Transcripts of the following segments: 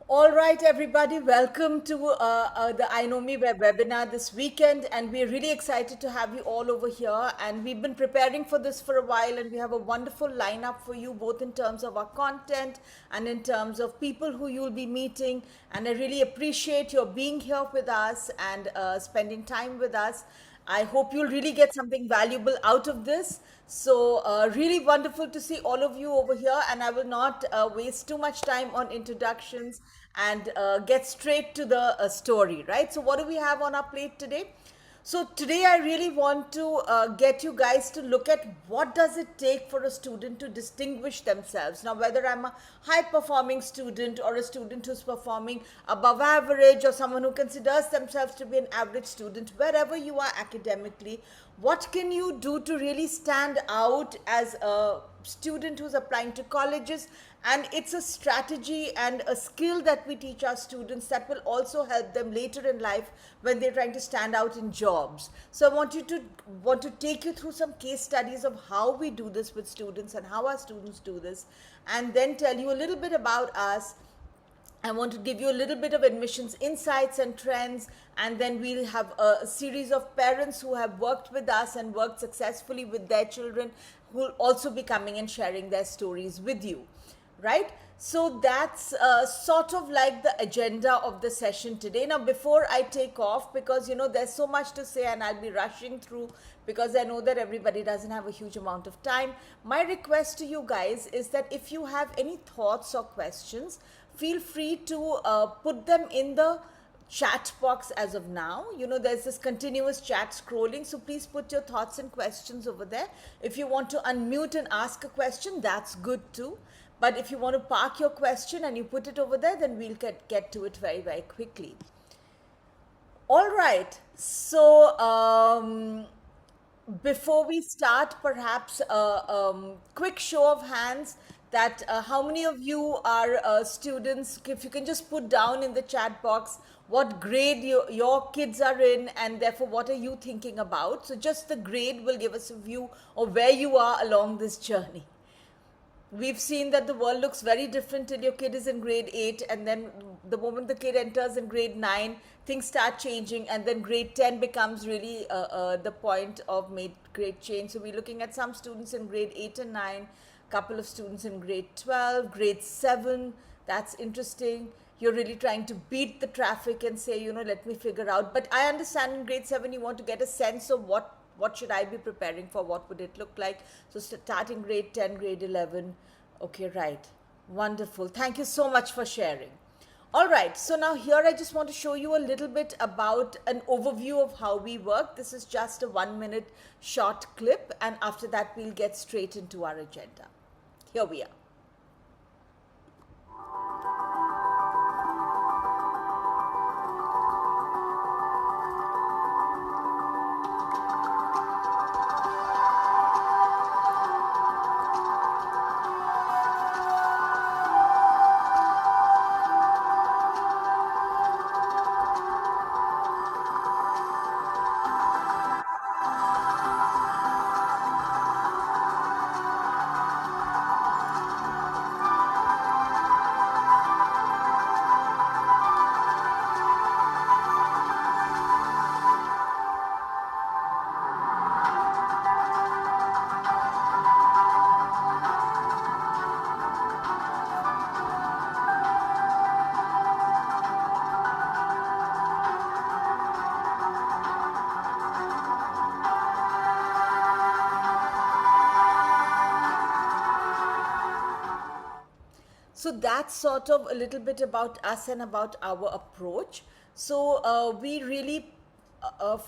All right, everybody, welcome to the I Know Me webinar this weekend. And we're really excited to have you all over here. And we've been preparing for this for a while, and we have a wonderful lineup for you, both in terms of our content and in terms of people who you'll be meeting. And I really appreciate your being here with us and spending time with us. I hope you'll really get something valuable out of this. So, really wonderful to see all of you over here. And I will not waste too much time on introductions and get straight to the story, right? So, what do we have on our plate today? So today I really want to get you guys to look at what does it take for a student to distinguish themselves. Now, whether I'm a high performing student or a student who's performing above average or someone who considers themselves to be an average student, wherever you are academically, what can you do to really stand out as a student who's applying to colleges? And it's a strategy and a skill that we teach our students that will also help them later in life when they're trying to stand out in jobs. So I want to take you through some case studies of how we do this with students and how our students do this, and then tell you a little bit about us. I want to give you a little bit of admissions insights and trends, and then we'll have a series of parents who have worked with us and worked successfully with their children who will also be coming and sharing their stories with you, right? So that's sort of like the agenda of the session today. Now, before I take off, because there's so much to say and I'll be rushing through because I know that everybody doesn't have a huge amount of time, my request to you guys is that if you have any thoughts or questions, feel free to put them in the chat box as of now. There's this continuous chat scrolling, so please put your thoughts and questions over there. If you want to unmute and ask a question, that's good too. But if you want to park your question and you put it over there, then we'll get to it very, very quickly. All right. So before we start, perhaps a quick show of hands that how many of you are students. If you can just put down in the chat box what grade your kids are in, and therefore what are you thinking about. So just the grade will give us a view of where you are along this journey. We've seen that the world looks very different till your kid is in grade 8, and then the moment the kid enters in grade 9, things start changing, and then grade 10 becomes really the point of made great change. So we're looking at some students in grade 8 and 9, couple of students in grade 12, grade 7. That's interesting. You're really trying to beat the traffic and say, let me figure out. But I understand in grade 7 you want to get a sense of what should I be preparing for? What would it look like? So starting grade 10, grade 11. Okay, right. Wonderful. Thank you so much for sharing. All right. So now here I just want to show you a little bit about an overview of how we work. This is just a 1-minute short clip. And after that, we'll get straight into our agenda. Here we are. So that's sort of a little bit about us and about our approach. So we really,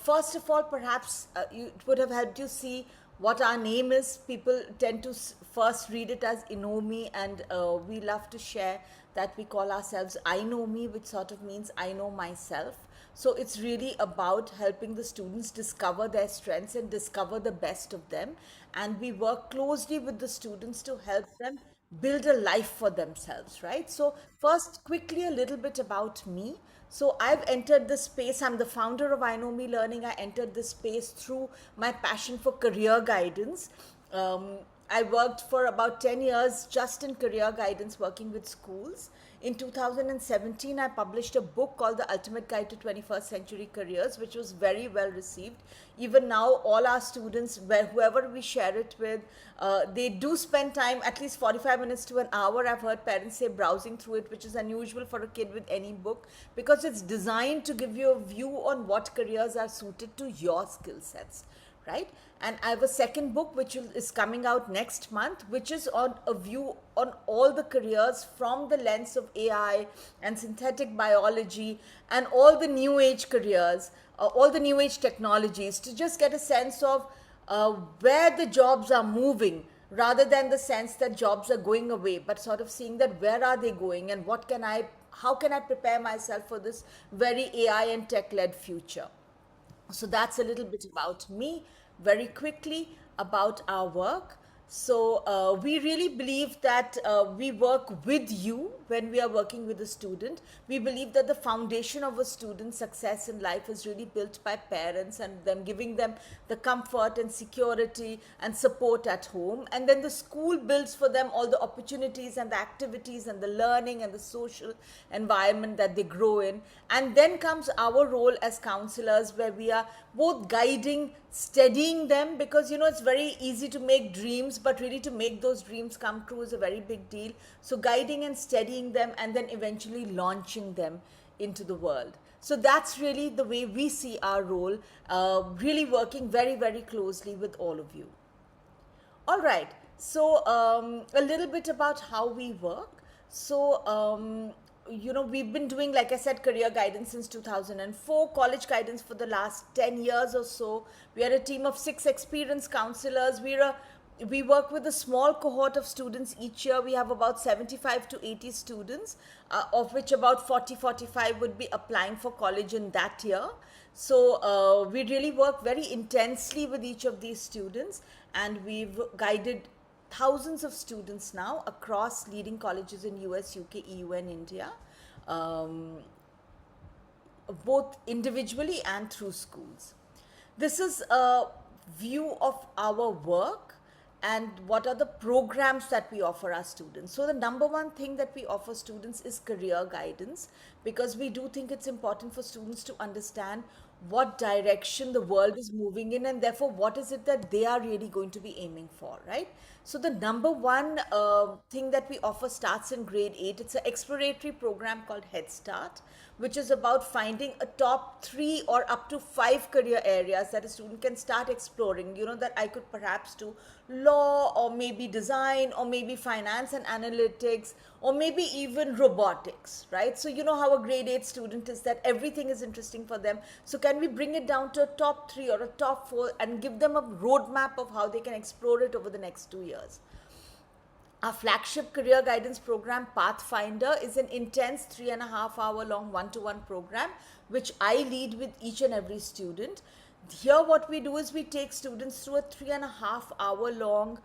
first of all, perhaps it would have helped you see what our name is. People tend to first read it as Inomi, and we love to share that we call ourselves I Know Me, which sort of means I know myself. So it's really about helping the students discover their strengths and discover the best of them. And we work closely with the students to help them build a life for themselves, right? So first, quickly, a little bit about me. So I've entered this space. I'm the founder of I Know Me Learning. I entered this space through my passion for career guidance. I worked for about 10 years just in career guidance, working with schools. In 2017, I published a book called The Ultimate Guide to 21st Century Careers, which was very well received. Even now, all our students, whoever we share it with, they do spend time, at least 45 minutes to an hour. I've heard parents say browsing through it, which is unusual for a kid with any book, because it's designed to give you a view on what careers are suited to your skill sets, right? And I have a second book which is coming out next month, which is on a view on all the careers from the lens of AI and synthetic biology and all the new age careers, all the new age technologies, to just get a sense of where the jobs are moving, rather than the sense that jobs are going away, but sort of seeing that where are they going and how can I prepare myself for this very AI and tech-led future. So that's a little bit about me. Very quickly, about our work. So we really believe that we work with you when we are working with a student. We believe that the foundation of a student's success in life is really built by parents and them giving them the comfort and security and support at home. And then the school builds for them all the opportunities and the activities and the learning and the social environment that they grow in. And then comes our role as counselors, where we are both guiding, steadying them, because it's very easy to make dreams, but really to make those dreams come true is a very big deal. So guiding and steadying them, and then eventually launching them into the world. So that's really the way we see our role, really working very, very closely with all of you. All right, so a little bit about how we work. So we've been doing, like I said, career guidance since 2004, college guidance for the last 10 years or so. We are a team of 6 experienced counselors. We work with a small cohort of students each year. We have about 75 to 80 students, of which about 45 would be applying for college in that year. So we really work very intensely with each of these students, and we've guided thousands of students now across leading colleges in US, UK, EU and India, both individually and through schools. This is a view of our work and what are the programs that we offer our students. So the number one thing that we offer students is career guidance, because we do think it's important for students to understand what direction the world is moving in, and therefore what is it that they are really going to be aiming for, right? So the number one thing that we offer starts in grade 8. It's an exploratory program called Head Start, which is about finding a top 3 or up to 5 career areas that a student can start exploring. That I could perhaps do law, or maybe design, or maybe finance and analytics, or maybe even robotics, right? So how a grade 8 student is, that everything is interesting for them. So can we bring it down to a top 3 or a top 4 and give them a roadmap of how they can explore it over the next 2 years? Our flagship career guidance program, Pathfinder, is an intense 3.5-hour long one-to-one program, which I lead with each and every student. Here what we do is we take students through a 3.5-hour long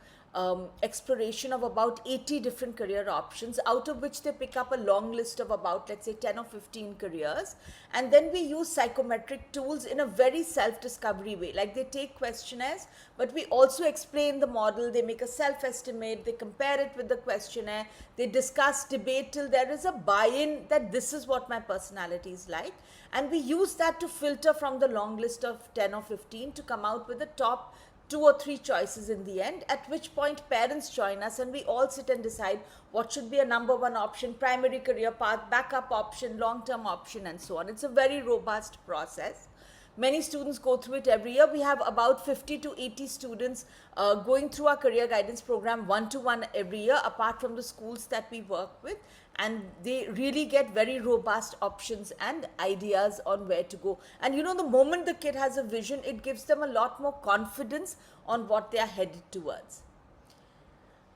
exploration of about 80 different career options, out of which they pick up a long list of about, let's say, 10 or 15 careers. And then we use psychometric tools in a very self-discovery way. Like, they take questionnaires, but we also explain the model. They make a self-estimate, they compare it with the questionnaire, they discuss, debate till there is a buy-in that this is what my personality is like. And we use that to filter from the long list of 10 or 15 to come out with the top 2 or 3 choices in the end, at which point parents join us and we all sit and decide what should be a number 1 option, primary career path, backup option, long-term option, and so on. It's a very robust process. Many students go through it every year. We have about 50 to 80 students going through our career guidance program one-to-one every year, apart from the schools that we work with. And they really get very robust options and ideas on where to go. And the moment the kid has a vision, it gives them a lot more confidence on what they are headed towards.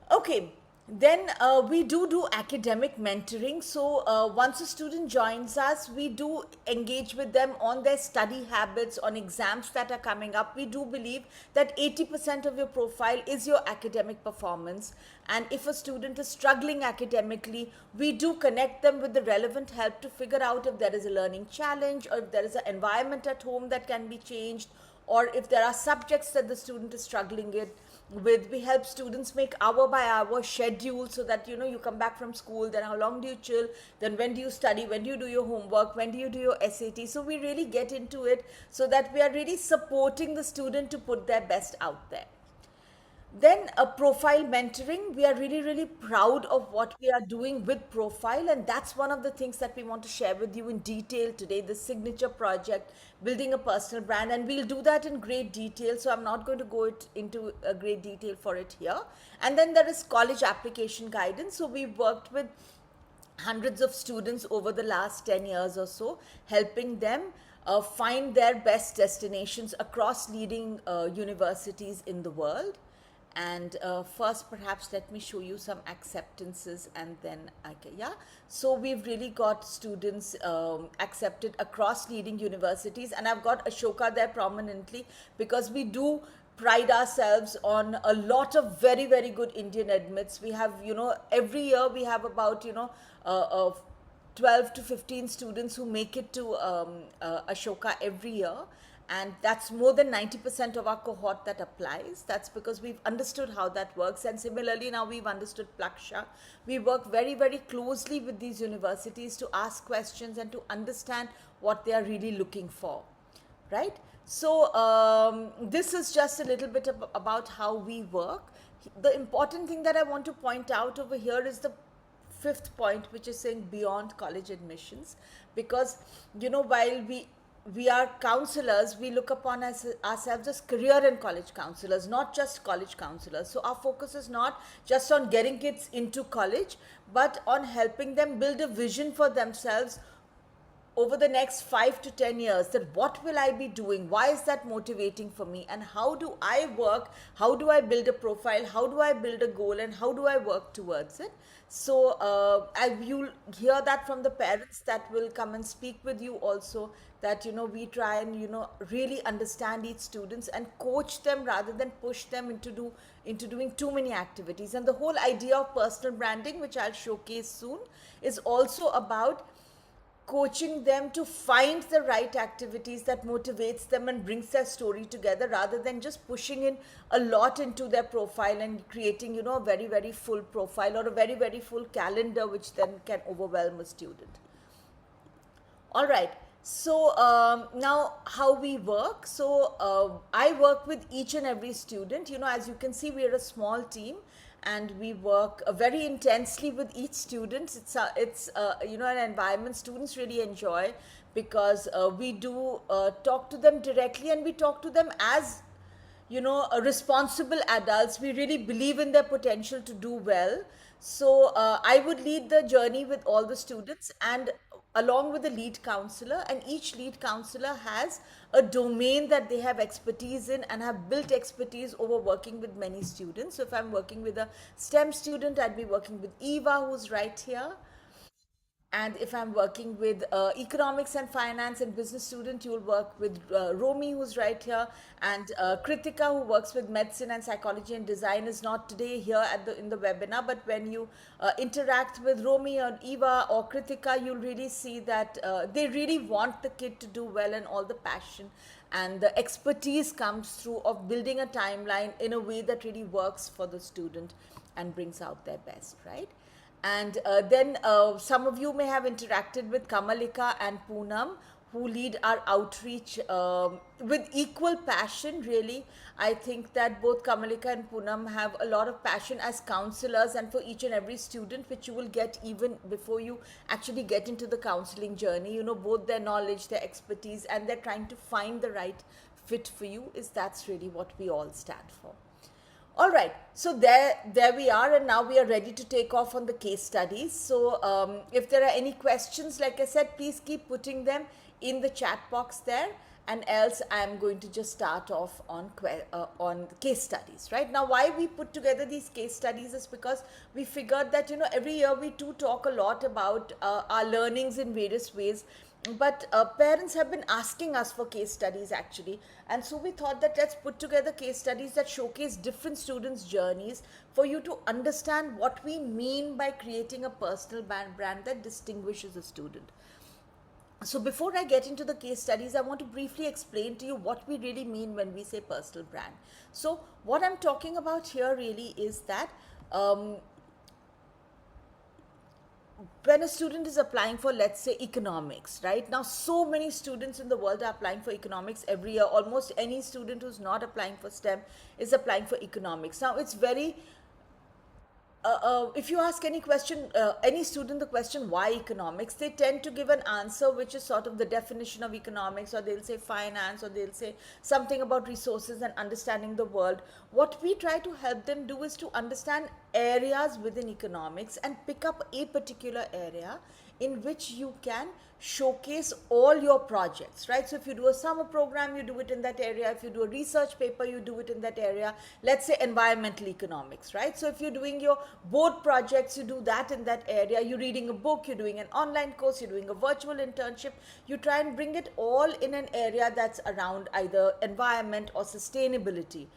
Okay. Then we do academic mentoring. So once a student joins us, we do engage with them on their study habits, on exams that are coming up. We do believe that 80% of your profile is your academic performance. And if a student is struggling academically, we do connect them with the relevant help to figure out if there is a learning challenge, or if there is an environment at home that can be changed, or if there are subjects that the student is struggling with, we help students make hour by hour schedule, so that you come back from school, then how long do you chill, then when do you study, when do you do your homework, when do you do your SAT. So we really get into it so that we are really supporting the student to put their best out there. Then a profile mentoring, we are really, really proud of what we are doing with profile, and that's one of the things that we want to share with you in detail today, the signature project, building a personal brand, and we'll do that in great detail, so I'm not going to go into a great detail for it here. And then there is college application guidance. So we've worked with hundreds of students over the last 10 years or so, helping them find their best destinations across leading universities in the world. And first, perhaps let me show you some acceptances, and then yeah. So we've really got students accepted across leading universities, and I've got Ashoka there prominently because we do pride ourselves on a lot of very, very good Indian admits. We have, every year we have about, 12 to 15 students who make it to Ashoka every year. And that's more than 90% of our cohort that applies. That's because we've understood how that works. And similarly, now we've understood Plaksha. We work very, very closely with these universities to ask questions and to understand what they are really looking for, right? So this is just a little bit about how we work. The important thing that I want to point out over here is the fifth point, which is saying beyond college admissions, because while we are counselors, we look upon ourselves as career and college counselors, not just college counselors. So our focus is not just on getting kids into college, but on helping them build a vision for themselves over the next 5 to 10 years, that what will I be doing, why is that motivating for me, and how do I work, how do I build a profile, how do I build a goal, and how do I work towards it. So you'll hear that from the parents that will come and speak with you also, that we try and really understand each students and coach them rather than push them into doing too many activities. And the whole idea of personal branding, which I'll showcase soon, is also about coaching them to find the right activities that motivates them and brings their story together, rather than just pushing in a lot into their profile and creating a very, very full profile or a very, very full calendar, which then can overwhelm a student. All right. So now how we work. So I work with each and every student. As you can see, we are a small team, and we work very intensely with each student. It's an environment students really enjoy, because we do talk to them directly, and we talk to them as responsible adults. We really believe in their potential to do well. So I would lead the journey with all the students, and along with the lead counselor, and each lead counselor has a domain that they have expertise in and have built expertise over working with many students. So if I'm working with a STEM student, I'd be working with Eva, who's right here. And if I'm working with economics and finance and business student, you'll work with Romy, who's right here, and Kritika, who works with medicine and psychology and design, is not today here in the webinar. But when you interact with Romy or Eva or Kritika, you'll really see that they really want the kid to do well, and all the passion and the expertise comes through of building a timeline in a way that really works for the student and brings out their best, right? And then some of you may have interacted with Kamalika and Poonam, who lead our outreach with equal passion, really. I think that both Kamalika and Poonam have a lot of passion as counselors and for each and every student, which you will get even before you actually get into the counseling journey. Both their knowledge, their expertise, and they're trying to find the right fit for you. That's really what we all stand for. All right, so there we are, and now we are ready to take off on the case studies. So if there are any questions, like I said, please keep putting them in the chat box there, and else I'm going to just start off on case studies. Right now, why we put together these case studies is because we figured that every year we do talk a lot about our learnings in various ways, but parents have been asking us for case studies actually, and so we thought that let's put together case studies that showcase different students' journeys for you to understand what we mean by creating a personal brand that distinguishes a student. So before I get into the case studies, I want to briefly explain to you what we really mean when we say personal brand. So what I'm talking about here really is that um, when a student is applying for, let's say, economics, right now, so many students in the world are applying for economics every year. Almost any student who's not applying for STEM is applying for economics. Now it's very if you ask any student the question why economics, they tend to give an answer which is sort of the definition of economics, or they'll say finance, or they'll say something about resources and understanding the world. What we try to help them do is to understand areas within economics and pick up a particular area in which you can showcase all your projects, right? So if you do a summer program, you do it in that area. If you do a research paper, you do it in that area. Let's say environmental economics, right? So if you're doing your board projects, you do that in that area. You're reading a book, you're doing an online course, you're doing a virtual internship. You try and bring it all in an area that's around either environment or sustainability,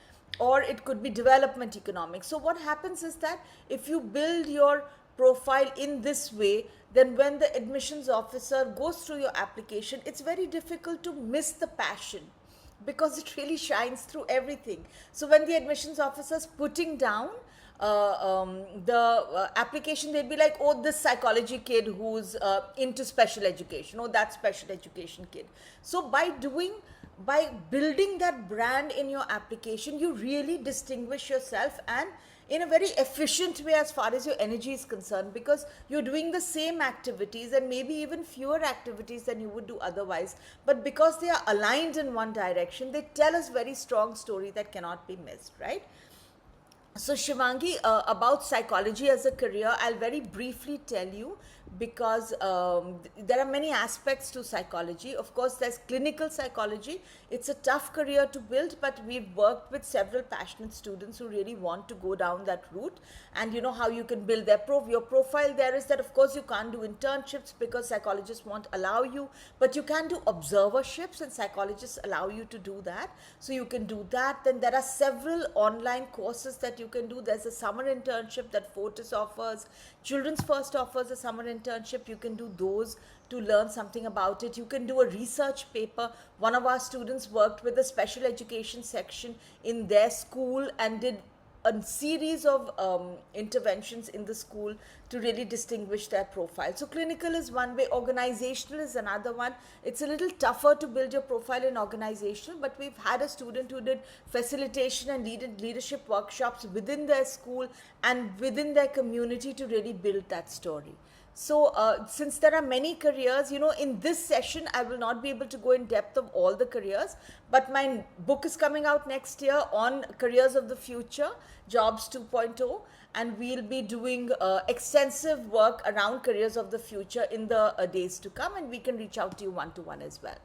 or it could be development economics. So what happens is that if you build your profile in this way, then when the admissions officer goes through your application, it's very difficult to miss the passion, because it really shines through everything. So when the admissions officer is putting down the application, they'd be like, oh, this psychology kid who's into special education, oh, that special education kid. So by building that brand in your application, you really distinguish yourself, and in a very efficient way as far as your energy is concerned, because you're doing the same activities and maybe even fewer activities than you would do otherwise, but because they are aligned in one direction, they tell us very strong story that cannot be missed, right? So Shivangi, about psychology as a career, I'll very briefly tell you, because there are many aspects to psychology. Of course, there's clinical psychology. It's a tough career to build, but we've worked with several passionate students who really want to go down that route. And you know how you can build your profile there is that, of course, you can't do internships because psychologists won't allow you, but you can do observerships, and psychologists allow you to do that. So you can do that. Then there are several online courses that you can do. There's a summer internship that Fortis offers. Children's First offers a summer internship. You can do those to learn something about it. You can do a research paper. One of our students worked with the special education section in their school and did a series of interventions in the school to really distinguish their profile. So clinical is one way, organizational is another one. It's a little tougher to build your profile in organizational, but we've had a student who did facilitation and leadership workshops within their school and within their community to really build that story. So since there are many careers, you know, in this session, I will not be able to go in depth of all the careers, but my book is coming out next year on careers of the future, Jobs 2.0, and we'll be doing extensive work around careers of the future in the days to come, and we can reach out to you one-to-one as well.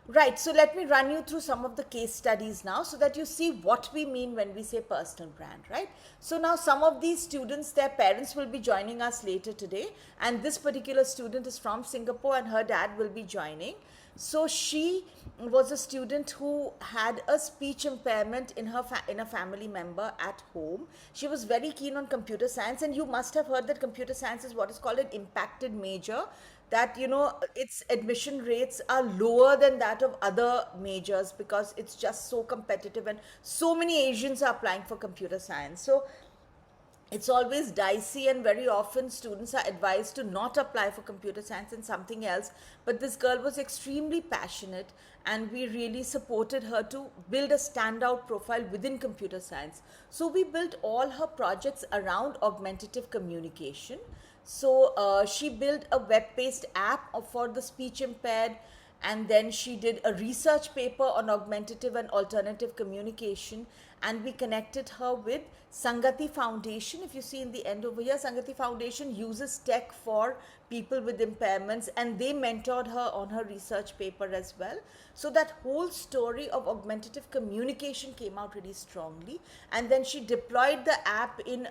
Right, so let me run you through some of the case studies now so that you see what we mean when we say personal brand, right? So now some of these students, their parents will be joining us later today, and this particular student is from Singapore and her dad will be joining. So she was a student who had a speech impairment in a family member at home. She was very keen on computer science, and you must have heard that computer science is what is called an impacted major, that you know its admission rates are lower than that of other majors because it's just so competitive and so many Asians are applying for computer science. So it's always dicey, and very often students are advised to not apply for computer science and something else. But this girl was extremely passionate, and we really supported her to build a standout profile within computer science. So we built all her projects around augmentative communication. So she built a web-based app for the speech impaired, and then she did a research paper on augmentative and alternative communication, and we connected her with Sangati Foundation. If you see in the end over here, Sangati Foundation uses tech for people with impairments, and they mentored her on her research paper as well. So that whole story of augmentative communication came out really strongly, and then she deployed the app in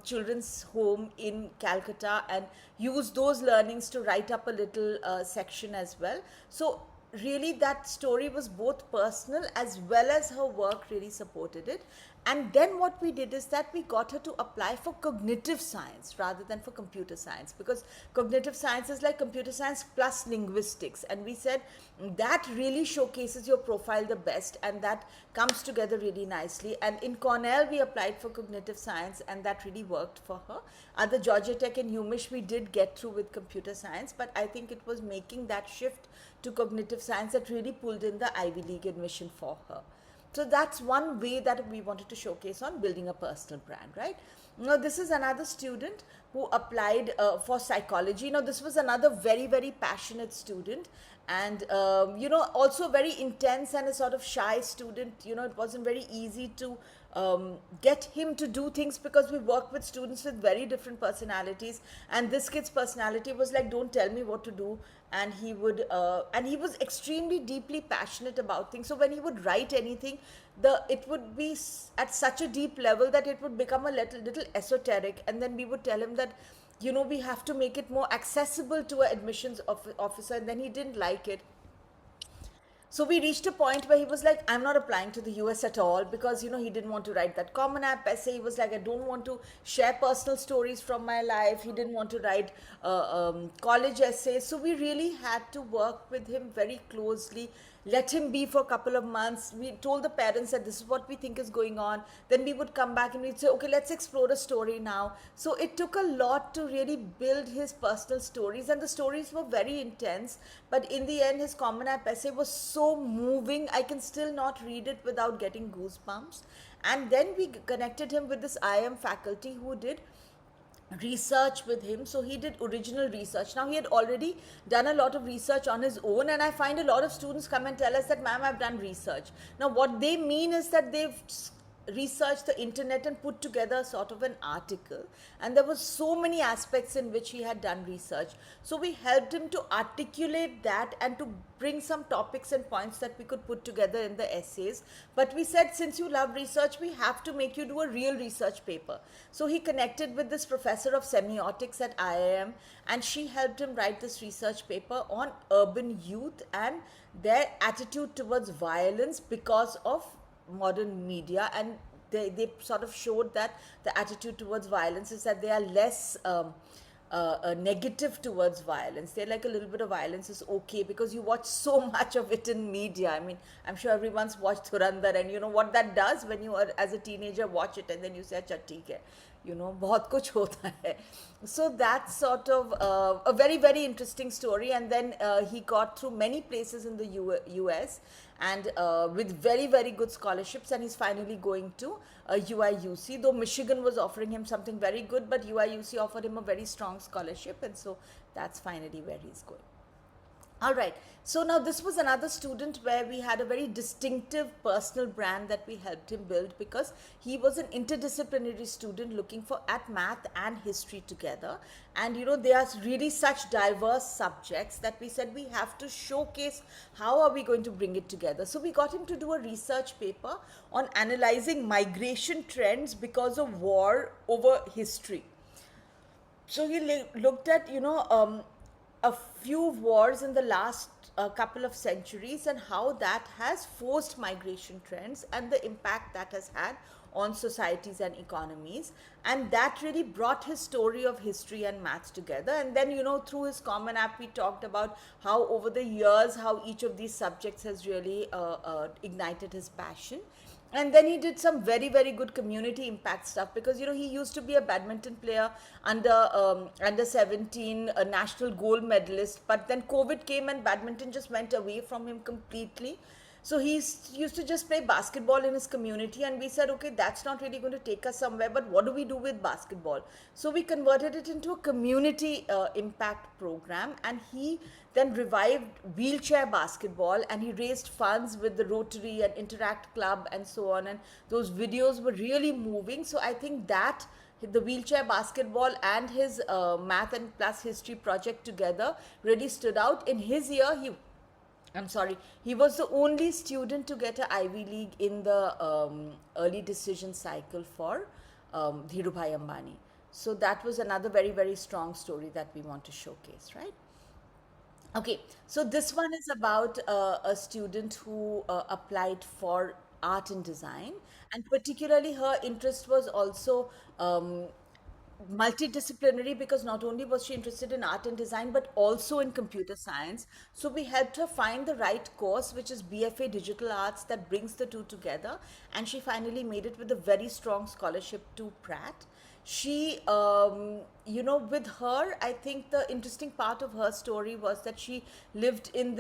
children's home in Calcutta and used those learnings to write up a little section as well. So really that story was both personal as well as her work really supported it. And then what we did is that we got her to apply for cognitive science rather than for computer science, because cognitive science is like computer science plus linguistics. And we said that really showcases your profile the best, and that comes together really nicely. And in Cornell, we applied for cognitive science, and that really worked for her. At the Georgia Tech and UMich, we did get through with computer science, but I think it was making that shift to cognitive science that really pulled in the Ivy League admission for her. So that's one way that we wanted to showcase on building a personal brand, right? Now, this is another student who applied for psychology. Now, this was another very, very passionate student, and, also very intense and a sort of shy student. It wasn't very easy to get him to do things, because we work with students with very different personalities, and this kid's personality was like, don't tell me what to do. And he was extremely deeply passionate about things. So when he would write anything, it would be at such a deep level that it would become a little esoteric, and then we would tell him that, we have to make it more accessible to an admissions officer, and then he didn't like it. So we reached a point where he was like, I'm not applying to the US at all, because, he didn't want to write that Common App essay. He was like, I don't want to share personal stories from my life. He didn't want to write college essays. So we really had to work with him very closely, let him be for a couple of months. We told the parents that this is what we think is going on. Then we would come back and we'd say, okay, let's explore a story now. So it took a lot to really build his personal stories, and the stories were very intense. But in the end, his Common App essay was so moving. I can still not read it without getting goosebumps. And then we connected him with this IM faculty who did research with him. So he did original research. Now, he had already done a lot of research on his own, and I find a lot of students come and tell us that, ma'am, I've done research. Now, what they mean is that they've researched the internet and put together sort of an article, and there were so many aspects in which he had done research. So we helped him to articulate that and to bring some topics and points that we could put together in the essays. But we said, since you love research, we have to make you do a real research paper. So he connected with this professor of semiotics at IIM, and she helped him write this research paper on urban youth and their attitude towards violence because of modern media. And they sort of showed that the attitude towards violence is that they are less negative towards violence. They're like, a little bit of violence is okay because you watch so much of it in media. I mean, I'm sure everyone's watched Thurandar, and you know what that does when you are as a teenager watch it and then you say, acha theek hai, बहुत कुछ होता है. So that's sort of a very, very interesting story. And then he got through many places in the US, and with very, very good scholarships, and he's finally going to UIUC, though Michigan was offering him something very good, but UIUC offered him a very strong scholarship, and so that's finally where he's going. All right. So now this was another student where we had a very distinctive personal brand that we helped him build, because he was an interdisciplinary student looking for at math and history together. And they are really such diverse subjects that we said we have to showcase how are we going to bring it together. So we got him to do a research paper on analyzing migration trends because of war over history. So he looked at, a few wars in the last couple of centuries, and how that has forced migration trends and the impact that has had on societies and economies. And that really brought his story of history and maths together. And then, through his Common App, we talked about how over the years, how each of these subjects has really ignited his passion. And then he did some very, very good community impact stuff, because he used to be a badminton player, under 17, a national gold medalist, but then COVID came and badminton just went away from him completely. So he used to just play basketball in his community, and we said, okay, that's not really going to take us somewhere, but what do we do with basketball? So we converted it into a community impact program, and he then revived wheelchair basketball, and he raised funds with the Rotary and Interact Club and so on, and those videos were really moving. So I think that the wheelchair basketball and his math and plus history project together really stood out. In his year, he was the only student to get an Ivy League in the early decision cycle for Dhirubhai Ambani. So that was another very, very strong story that we want to showcase, right? Okay, so this one is about a student who applied for art and design, and particularly her interest was also multidisciplinary, because not only was she interested in art and design but also in computer science. So we helped her find the right course, which is BFA Digital Arts, that brings the two together, and she finally made it with a very strong scholarship to Pratt. She with her, I think the interesting part of her story was that she lived in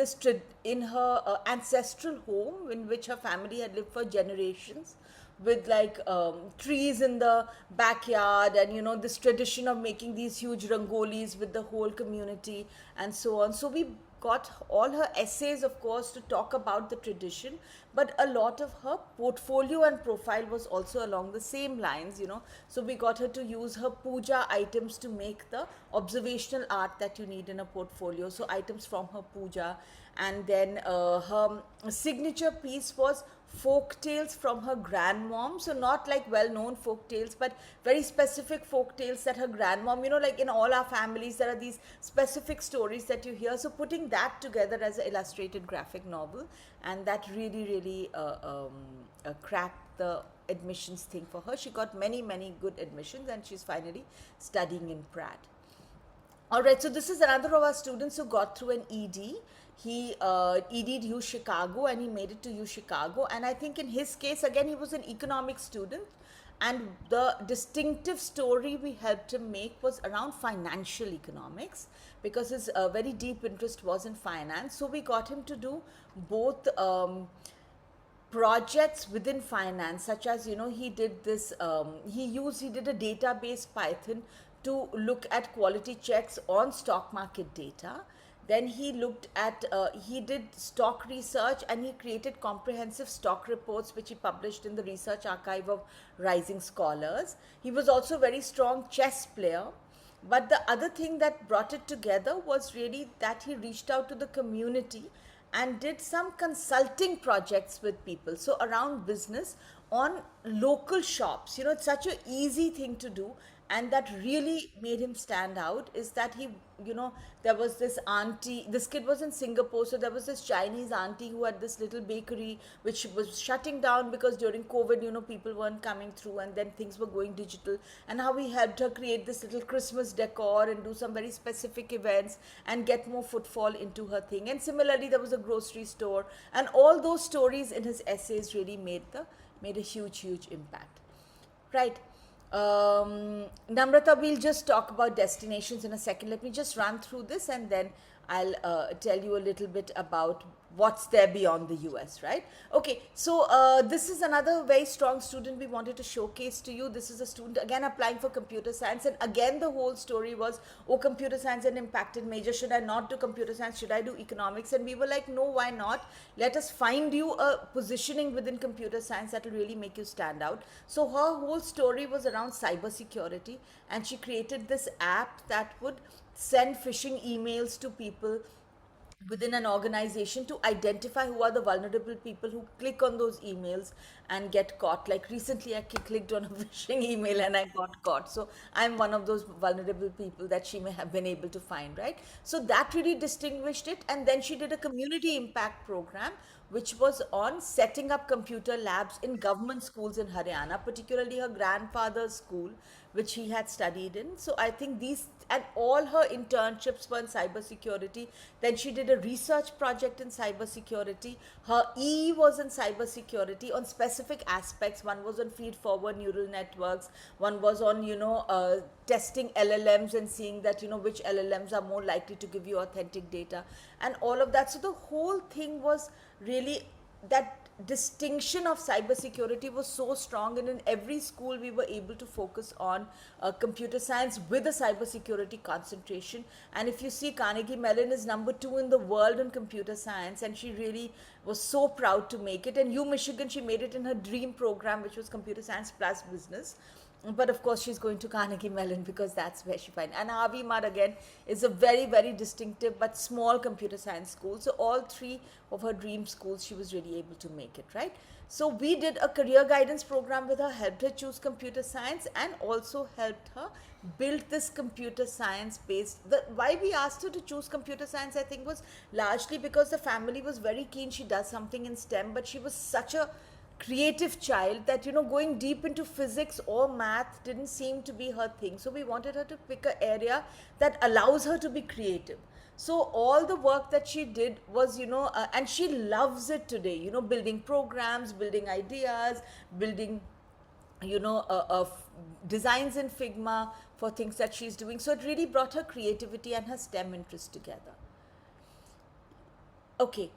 in her ancestral home in which her family had lived for generations, with like trees in the backyard, and this tradition of making these huge rangolis with the whole community and so on. So we got all her essays, of course, to talk about the tradition, but a lot of her portfolio and profile was also along the same lines. So we got her to use her puja items to make the observational art that you need in a portfolio, so items from her puja. And then her signature piece was folk tales from her grandmom. So not like well-known folk tales, but very specific folk tales that her grandmom, like in all our families there are these specific stories that you hear. So putting that together as an illustrated graphic novel, and that really cracked the admissions thing for her. She got many good admissions, and she's finally studying in Pratt. All right, so this is another of our students who got through an ED. He ED'd U Chicago, and he made it to U Chicago. And I think in his case, again, he was an economics student. And the distinctive story we helped him make was around financial economics, because his very deep interest was in finance. So we got him to do both projects within finance, such as he did this he did a database Python to look at quality checks on stock market data. Then he looked at he did stock research, and he created comprehensive stock reports which he published in the research archive of rising scholars. He was also a very strong chess player. But the other thing that brought it together was really that he reached out to the community and did some consulting projects with people, so around business, on local shops. It's such an easy thing to do, and that really made him stand out, is that he, there was this auntie, this kid was in Singapore, so there was this Chinese auntie who had this little bakery which was shutting down because during COVID, people weren't coming through, and then things were going digital, and how he helped her create this little Christmas decor and do some very specific events and get more footfall into her thing. And similarly, there was a grocery store, and all those stories in his essays really made a huge impact. Right. Namrata, we'll just talk about destinations in a second. Let me just run through this, and then I'll tell you a little bit about what's there beyond the US, right? Okay, so this is another very strong student we wanted to showcase to you. This is a student, again, applying for computer science, and again, the whole story was, oh, computer science an impacted major. Should I not do computer science? Should I do economics? And we were like, no, why not? Let us find you a positioning within computer science that will really make you stand out. So her whole story was around cybersecurity, and she created this app that would send phishing emails to people within an organization to identify who are the vulnerable people who click on those emails and get caught. Like recently, I clicked on a phishing email and I got caught. So I'm one of those vulnerable people that she may have been able to find, right? So that really distinguished it. And then she did a community impact program, which was on setting up computer labs in government schools in Haryana, particularly her grandfather's school, which he had studied in. So I think these, and all her internships were in cybersecurity. Then she did a research project in cybersecurity. Her E was in cybersecurity on specific aspects. One was on feed-forward neural networks. One was on, testing LLMs and seeing that, which LLMs are more likely to give you authentic data and all of that. So the whole thing was really, that distinction of cybersecurity was so strong, and in every school we were able to focus on computer science with a cybersecurity concentration. And if you see, Carnegie-Mellon is #2 in the world in computer science, and she really was so proud to make it. And UMich, she made it in her dream program, which was computer science plus business. But of course, she's going to Carnegie-Mellon because that's where she finds. And Avimar, again, is a very distinctive but small computer science school. So all three of her dream schools, she was really able to make it, right? So we did a career guidance program with her, helped her choose computer science, and also helped her build this computer science based. Why we asked her to choose computer science, I think, was largely because the family was very keen she does something in STEM, but she was such a creative child that, going deep into physics or math didn't seem to be her thing. So we wanted her to pick an area that allows her to be creative. So all the work that she did was, and she loves it today, building programs, building ideas, building, designs in Figma for things that she's doing. So it really brought her creativity and her STEM interest together. Okay.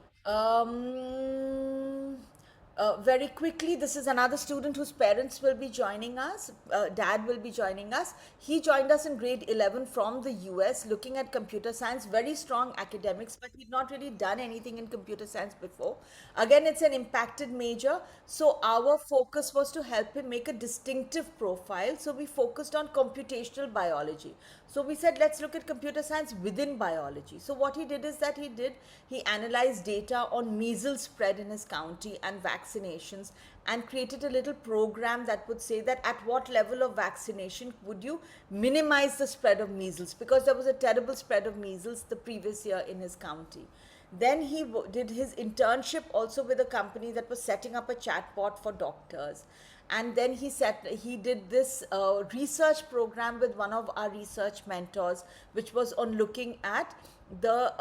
Very quickly, this is another student whose parents will be joining us. Dad will be joining us. He joined us in grade 11 from the US, looking at computer science, very strong academics, but he'd not really done anything in computer science before. Again, it's an impacted major. So our focus was to help him make a distinctive profile. So we focused on computational biology. So we said, let's look at computer science within biology. So what he did is that he analyzed data on measles spread in his county and vaccinations, and created a little program that would say that at what level of vaccination would you minimize the spread of measles, because there was a terrible spread of measles the previous year in his county. Then he did his internship also with a company that was setting up a chatbot for doctors. And then he did this research program with one of our research mentors, which was on looking at the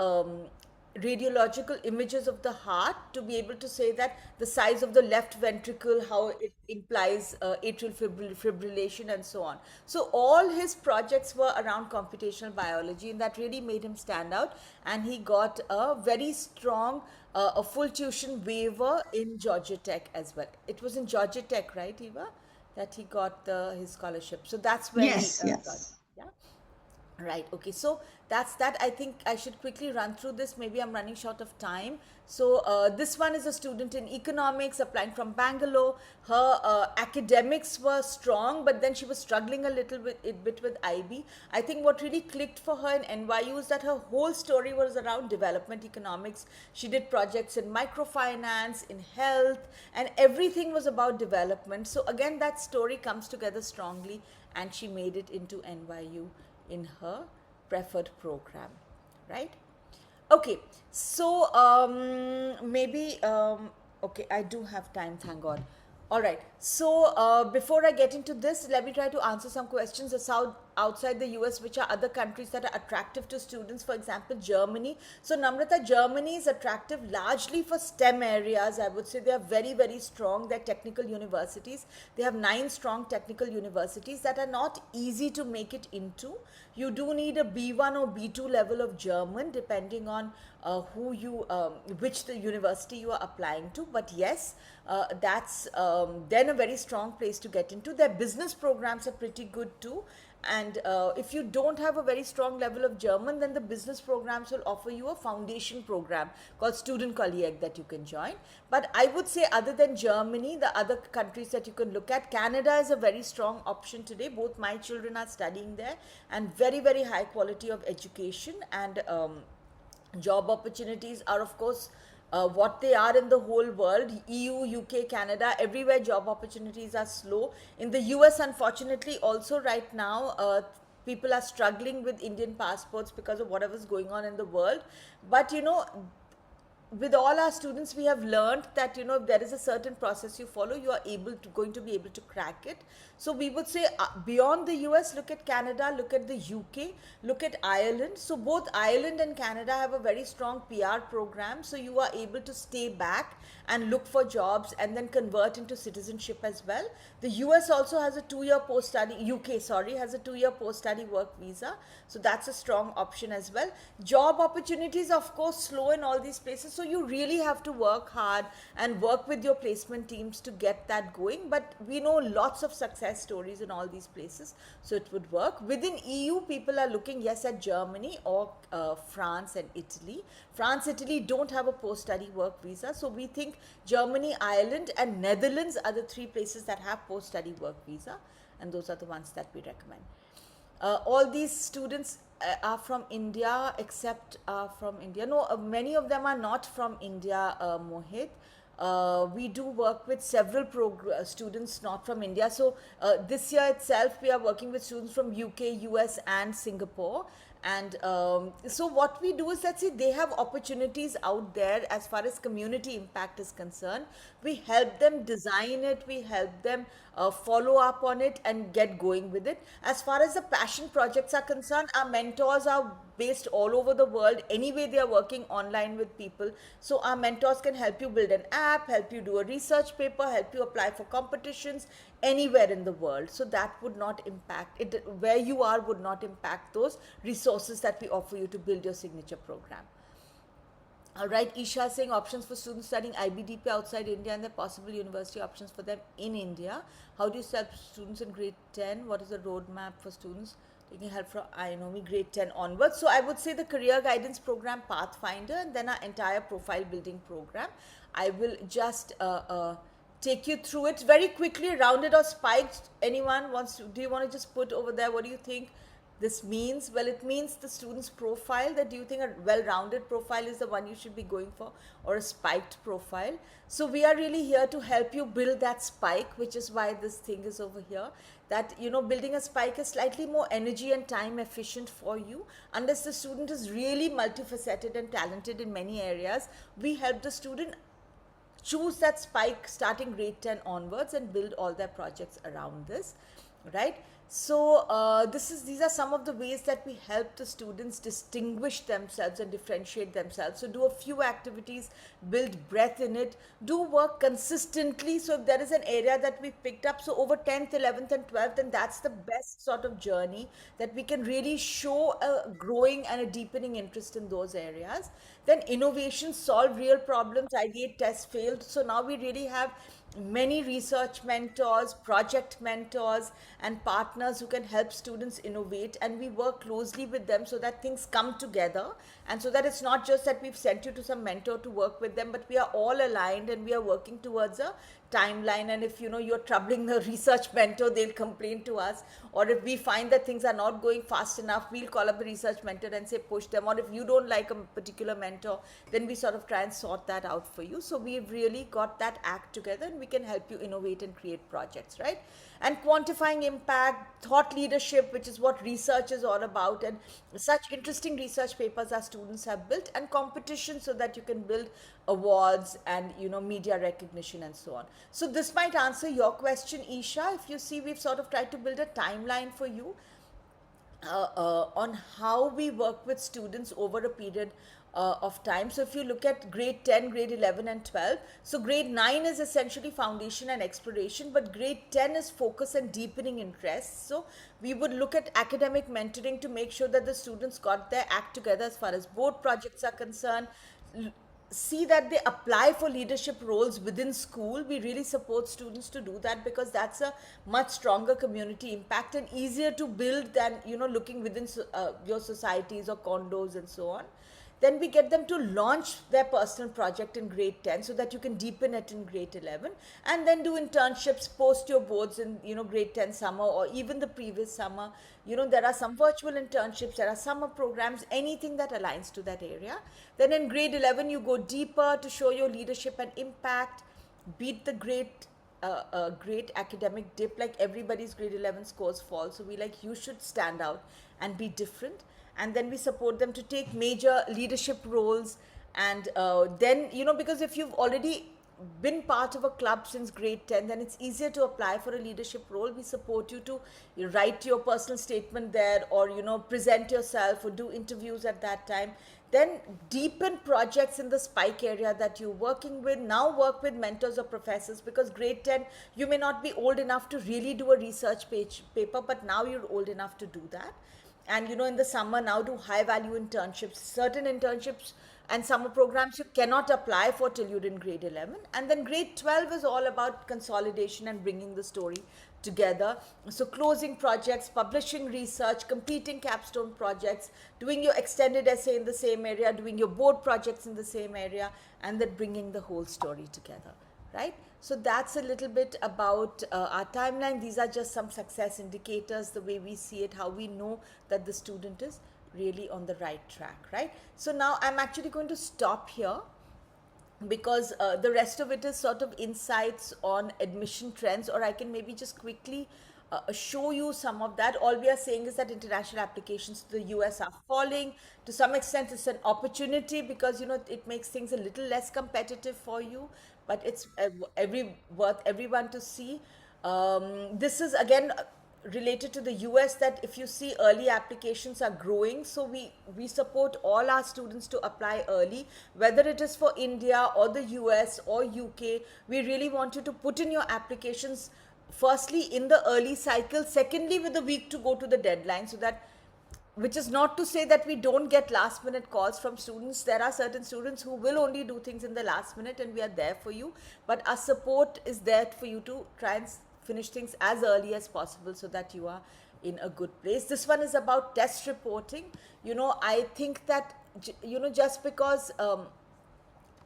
radiological images of the heart to be able to say that the size of the left ventricle, how it implies atrial fibrillation and so on. So all his projects were around computational biology, and that really made him stand out. And he got a very strong, a full tuition waiver in Georgia Tech as well. It was in Georgia Tech, right, Eva, that he got his scholarship. So that's where Yes, he got, yes. yeah. Right. Okay. So that's that. I think I should quickly run through this. Maybe I'm running short of time. So this one is a student in economics applying from Bangalore. Her academics were strong, but then she was struggling a little bit with IB. I think what really clicked for her in NYU is that her whole story was around development economics. She did projects in microfinance, in health, and everything was about development. So again, that story comes together strongly, and she made it into NYU in her preferred program, right? Okay, so maybe, okay, I do have time, thank God. All right, so before I get into this, let me try to answer some questions outside the US, which are other countries that are attractive to students. For example, Germany. So Namrata, Germany is attractive largely for STEM areas. I would say they are very, very strong. They're technical universities. They have 9 strong technical universities that are not easy to make it into. You do need a B1 or B2 level of German, depending on which the university you are applying to. But yes, that's then a very strong place to get into. Their business programs are pretty good too. And if you don't have a very strong level of German, then the business programs will offer you a foundation program called Student Colleague that you can join. But I would say, other than Germany, the other countries that you can look at, Canada is a very strong option today. Both my children are studying there, and very, very high quality of education, and job opportunities are, of course, what they are in the whole world. EU, UK, Canada, everywhere job opportunities are slow. In the US, unfortunately, also right now, people are struggling with Indian passports because of whatever's going on in the world. But with all our students, we have learned that if there is a certain process you follow, you are going to be able to crack it. So we would say, beyond the US, look at Canada, look at the UK, look at Ireland. So both Ireland and Canada have a very strong PR program, so you are able to stay back and look for jobs and then convert into citizenship as well. The US also has a 2-year post-study, UK, sorry, has a 2-year post-study work visa. So that's a strong option as well. Job opportunities, of course, slow in all these places. So you really have to work hard and work with your placement teams to get that going. But we know lots of success stories in all these places, so it would work. Within EU, people are looking, yes, at Germany or France and Italy. France, Italy don't have a post-study work visa, so we think Germany, Ireland, and Netherlands are the 3 places that have post-study work visa, and those are the ones that we recommend. All these students are from India, except from India. No, many of them are not from India, Mohit. We do work with several students not from India. So this year itself, we are working with students from UK, US, and Singapore. And so what we do is, let's say they have opportunities out there as far as community impact is concerned. We help them design it, we help them follow up on it and get going with it. As far as the passion projects are concerned, our mentors are based all over the world. Anyway, they are working online with people. So our mentors can help you build an app, help you do a research paper, help you apply for competitions anywhere in the world. So that would not impact it, where you are would not impact those resources that we offer you to build your signature program. All right, Isha saying options for students studying IBDP outside India and the possible university options for them in India. How do you help students in grade 10? What is the roadmap for students taking help from INOMI grade 10 onwards? So I would say the career guidance program Pathfinder, and then our entire profile building program. I will just take you through it very quickly. Rounded or spiked? Anyone wants to? Do you want to just put over there? What do you think this means? Well, it means the student's profile. That do you think a well-rounded profile is the one you should be going for, or a spiked profile? So we are really here to help you build that spike, which is why this thing is over here. That, you know, building a spike is slightly more energy and time efficient for you. Unless the student is really multifaceted and talented in many areas, we help the student choose that spike starting grade 10 onwards and build all their projects around this, right? So these are some of the ways that we help the students distinguish themselves and differentiate themselves. So do a few activities, build breadth in it, do work consistently. So if there is an area that we've picked up, so over 10th, 11th and 12th, and that's the best sort of journey that we can really show a growing and a deepening interest in those areas. Then innovation, solve real problems, ideate, test, failed. So now we really have many research mentors, project mentors, and partners who can help students innovate, and we work closely with them so that things come together, and so that it's not just that we've sent you to some mentor to work with them, but we are all aligned and we are working towards a timeline. And if, you know, you're troubling the research mentor, they'll complain to us, or if we find that things are not going fast enough, we'll call up the research mentor and say push them, or if you don't like a particular mentor, then we sort of try and sort that out for you. So we've really got that act together, and we can help you innovate and create projects, right? And quantifying impact, thought leadership, which is what research is all about, and such interesting research papers our students have built, and competition so that you can build awards and, you know, media recognition and so on. So this might answer your question, Isha. If you see, we've sort of tried to build a timeline for you on how we work with students over a period of time. So if you look at grade 10, grade 11 and 12, so grade 9 is essentially foundation and exploration, but grade 10 is focus and deepening interests. So we would look at academic mentoring to make sure that the students got their act together as far as board projects are concerned. See that they apply for leadership roles within school. We really support students to do that, because that's a much stronger community impact and easier to build than, you know, looking within your societies or condos and so on. Then we get them to launch their personal project in grade 10 so that you can deepen it in grade 11, and then do internships post your boards in, you know, grade 10 summer or even the previous summer. You know, there are some virtual internships, there are summer programs, anything that aligns to that area. Then in grade 11 you go deeper to show your leadership and impact, beat the great academic dip. Like everybody's grade 11 scores fall, so we like, you should stand out and be different. And then we support them to take major leadership roles. And then, you know, because if you've already been part of a club since grade 10, then it's easier to apply for a leadership role. We support you to write your personal statement there, or, you know, present yourself or do interviews at that time. Then deepen projects in the spike area that you're working with. Now work with mentors or professors, because grade 10, you may not be old enough to really do a research paper, but now you're old enough to do that. And, you know, in the summer now do high value internships. Certain internships and summer programs you cannot apply for till you're in grade 11. And then grade 12 is all about consolidation and bringing the story together. So closing projects, publishing research, completing capstone projects, doing your extended essay in the same area, doing your board projects in the same area, and then bringing the whole story together, right? So that's a little bit about our timeline. These are just some success indicators, the way we see it, how we know that the student is really on the right track, right? So now I'm actually going to stop here, because the rest of it is sort of insights on admission trends, or I can maybe just quickly show you some of that. All we are saying is that international applications to the US are falling. To some extent, it's an opportunity because it makes things a little less competitive for you. But it's worth everyone to see. This is again related to the US, that if you see, early applications are growing, so we support all our students to apply early, whether it is for India or the US or UK. We really want you to put in your applications firstly in the early cycle, secondly with a week to go to the deadline, so that, which is not to say that we don't get last minute calls from students. There are certain students who will only do things in the last minute, and we are there for you, but our support is there for you to try and finish things as early as possible so that you are in a good place. This one is about test reporting. I think that just because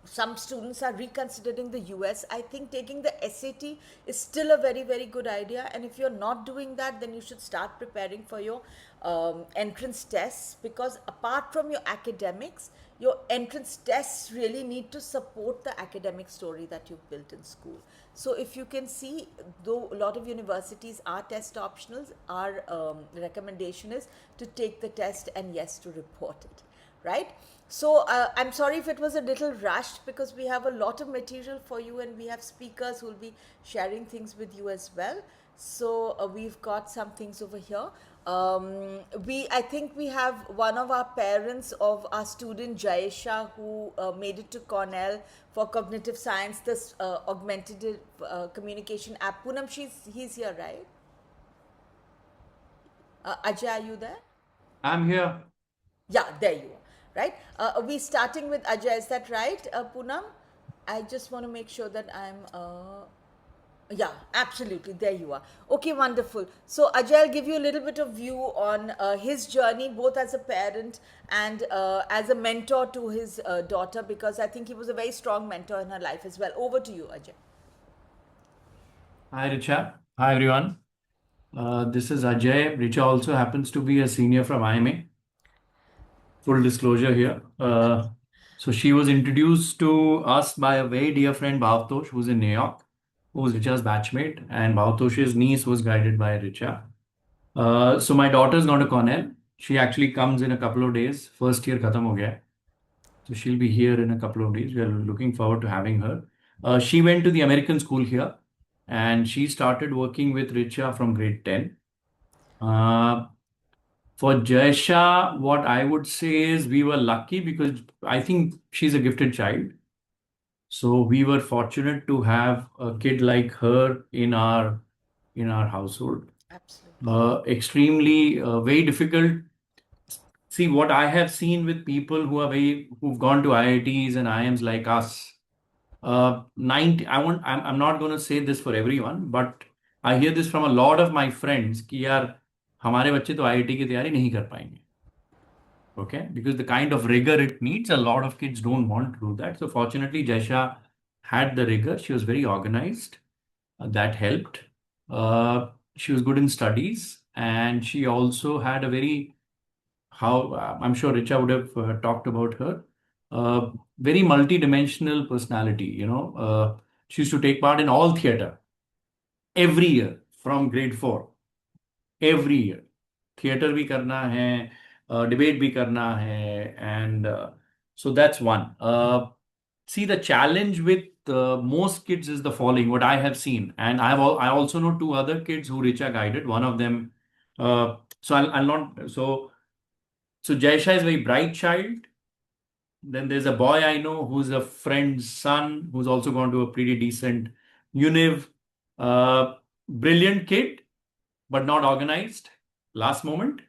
some students are reconsidering the US, I think taking the SAT is still a very, very good idea. And if you're not doing that, then you should start preparing for your entrance tests, because apart from your academics, your entrance tests really need to support the academic story that you've built in school. So if you can see, though a lot of universities are test optionals, our recommendation is to take the test and yes, to report it, right? So I'm sorry if it was a little rushed, because we have a lot of material for you and we have speakers who will be sharing things with you as well. So we've got some things over here. I think we have one of our parents of our student Jayesha, who made it to Cornell for cognitive science, this augmented communication app. Poonam, he's here, right? Ajay, are you there? I'm here. Yeah, there you are, right? Are we starting with Ajay? Is that right, Poonam? I just want to make sure that I'm. Yeah, absolutely. There you are. Okay, wonderful. So Ajay, I'll give you a little bit of view on his journey, both as a parent and as a mentor to his daughter, because I think he was a very strong mentor in her life as well. Over to you, Ajay. Hi, Richa. Hi, everyone. This is Ajay. Richa also happens to be a senior from IMA. Full disclosure here. So she was introduced to us by a very dear friend, Bhavtosh, who's in New York, who was Richa's batchmate, and Bhavtosh's niece was guided by Richa. So my daughter's gone to Cornell. She actually comes in a couple of days. First year khatam ho gaya. So she'll be here in a couple of days. We are looking forward to having her. She went to the American school here, and she started working with Richa from grade 10. Uh, for Jaisha, what I would say is we were lucky because I think she's a gifted child. So we were fortunate to have a kid like her in our household. Absolutely. Extremely very difficult. See what I have seen with people who've gone to IITs and IIMs like us. 90, I'm not going to say this for everyone, but I hear this from a lot of my friends कि यार हमारे बच्चे तो IIT की तैयारी नहीं कर पाएंगे. Okay, because the kind of rigor it needs, a lot of kids don't want to do that. So fortunately, Jaisha had the rigor. She was very organized. That helped. She was good in studies, and she also had a very how I'm sure Richa would have talked about her. Very multi-dimensional personality. She used to take part in all theater every year from grade 4. Every year, theater भी करना है, debate भी करना है, and so that's one. See, the challenge with most kids is the following. What I have seen, and I also know two other kids who Richa guided. One of them, so I'll not so Jaisha is a very bright child. Then there's a boy I know who's a friend's son who's also gone to a pretty decent univ. Brilliant kid, but not organized. Last moment.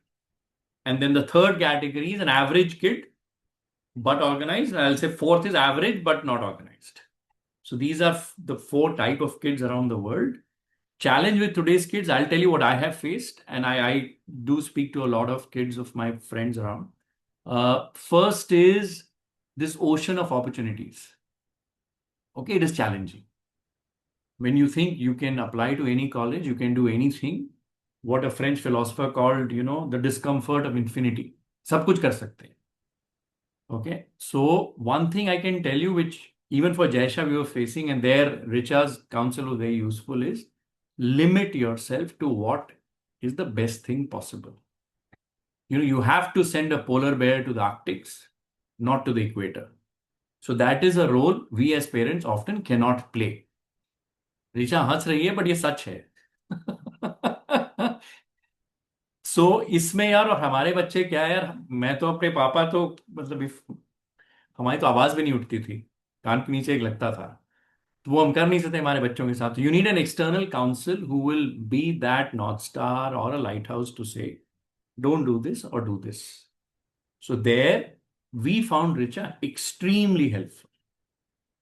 And then the third category is an average kid, but organized. And I'll say fourth is average, but not organized. So these are the four type of kids around the world. Challenge with today's kids, I'll tell you what I have faced. And I do speak to a lot of kids of my friends around. First is this ocean of opportunities. Okay, it is challenging. When you think you can apply to any college, you can do anything, what a French philosopher called, the discomfort of infinity. सब कुछ कर सकते हैं. Okay, so one thing I can tell you, which even for Jaisha we were facing, and there Richa's counsel was very useful, is limit yourself to what is the best thing possible. You have to send a polar bear to the Arctics, not to the equator. So that is a role we as parents often cannot play. Richa हंस रही है, but ये सच है. सो इसमें यार, और हमारे बच्चे क्या है यार, मैं तो अपने पापा तो मतलब हमारी तो आवाज भी नहीं उठती थी, कान के नीचे एक लगता था. तो वो हम कर नहीं सकते हमारे बच्चों के साथ. You need an external council who will be that north star और अ लाइट हाउस टू से डोंट डू दिस और do this. So there we found Richa extremely helpful.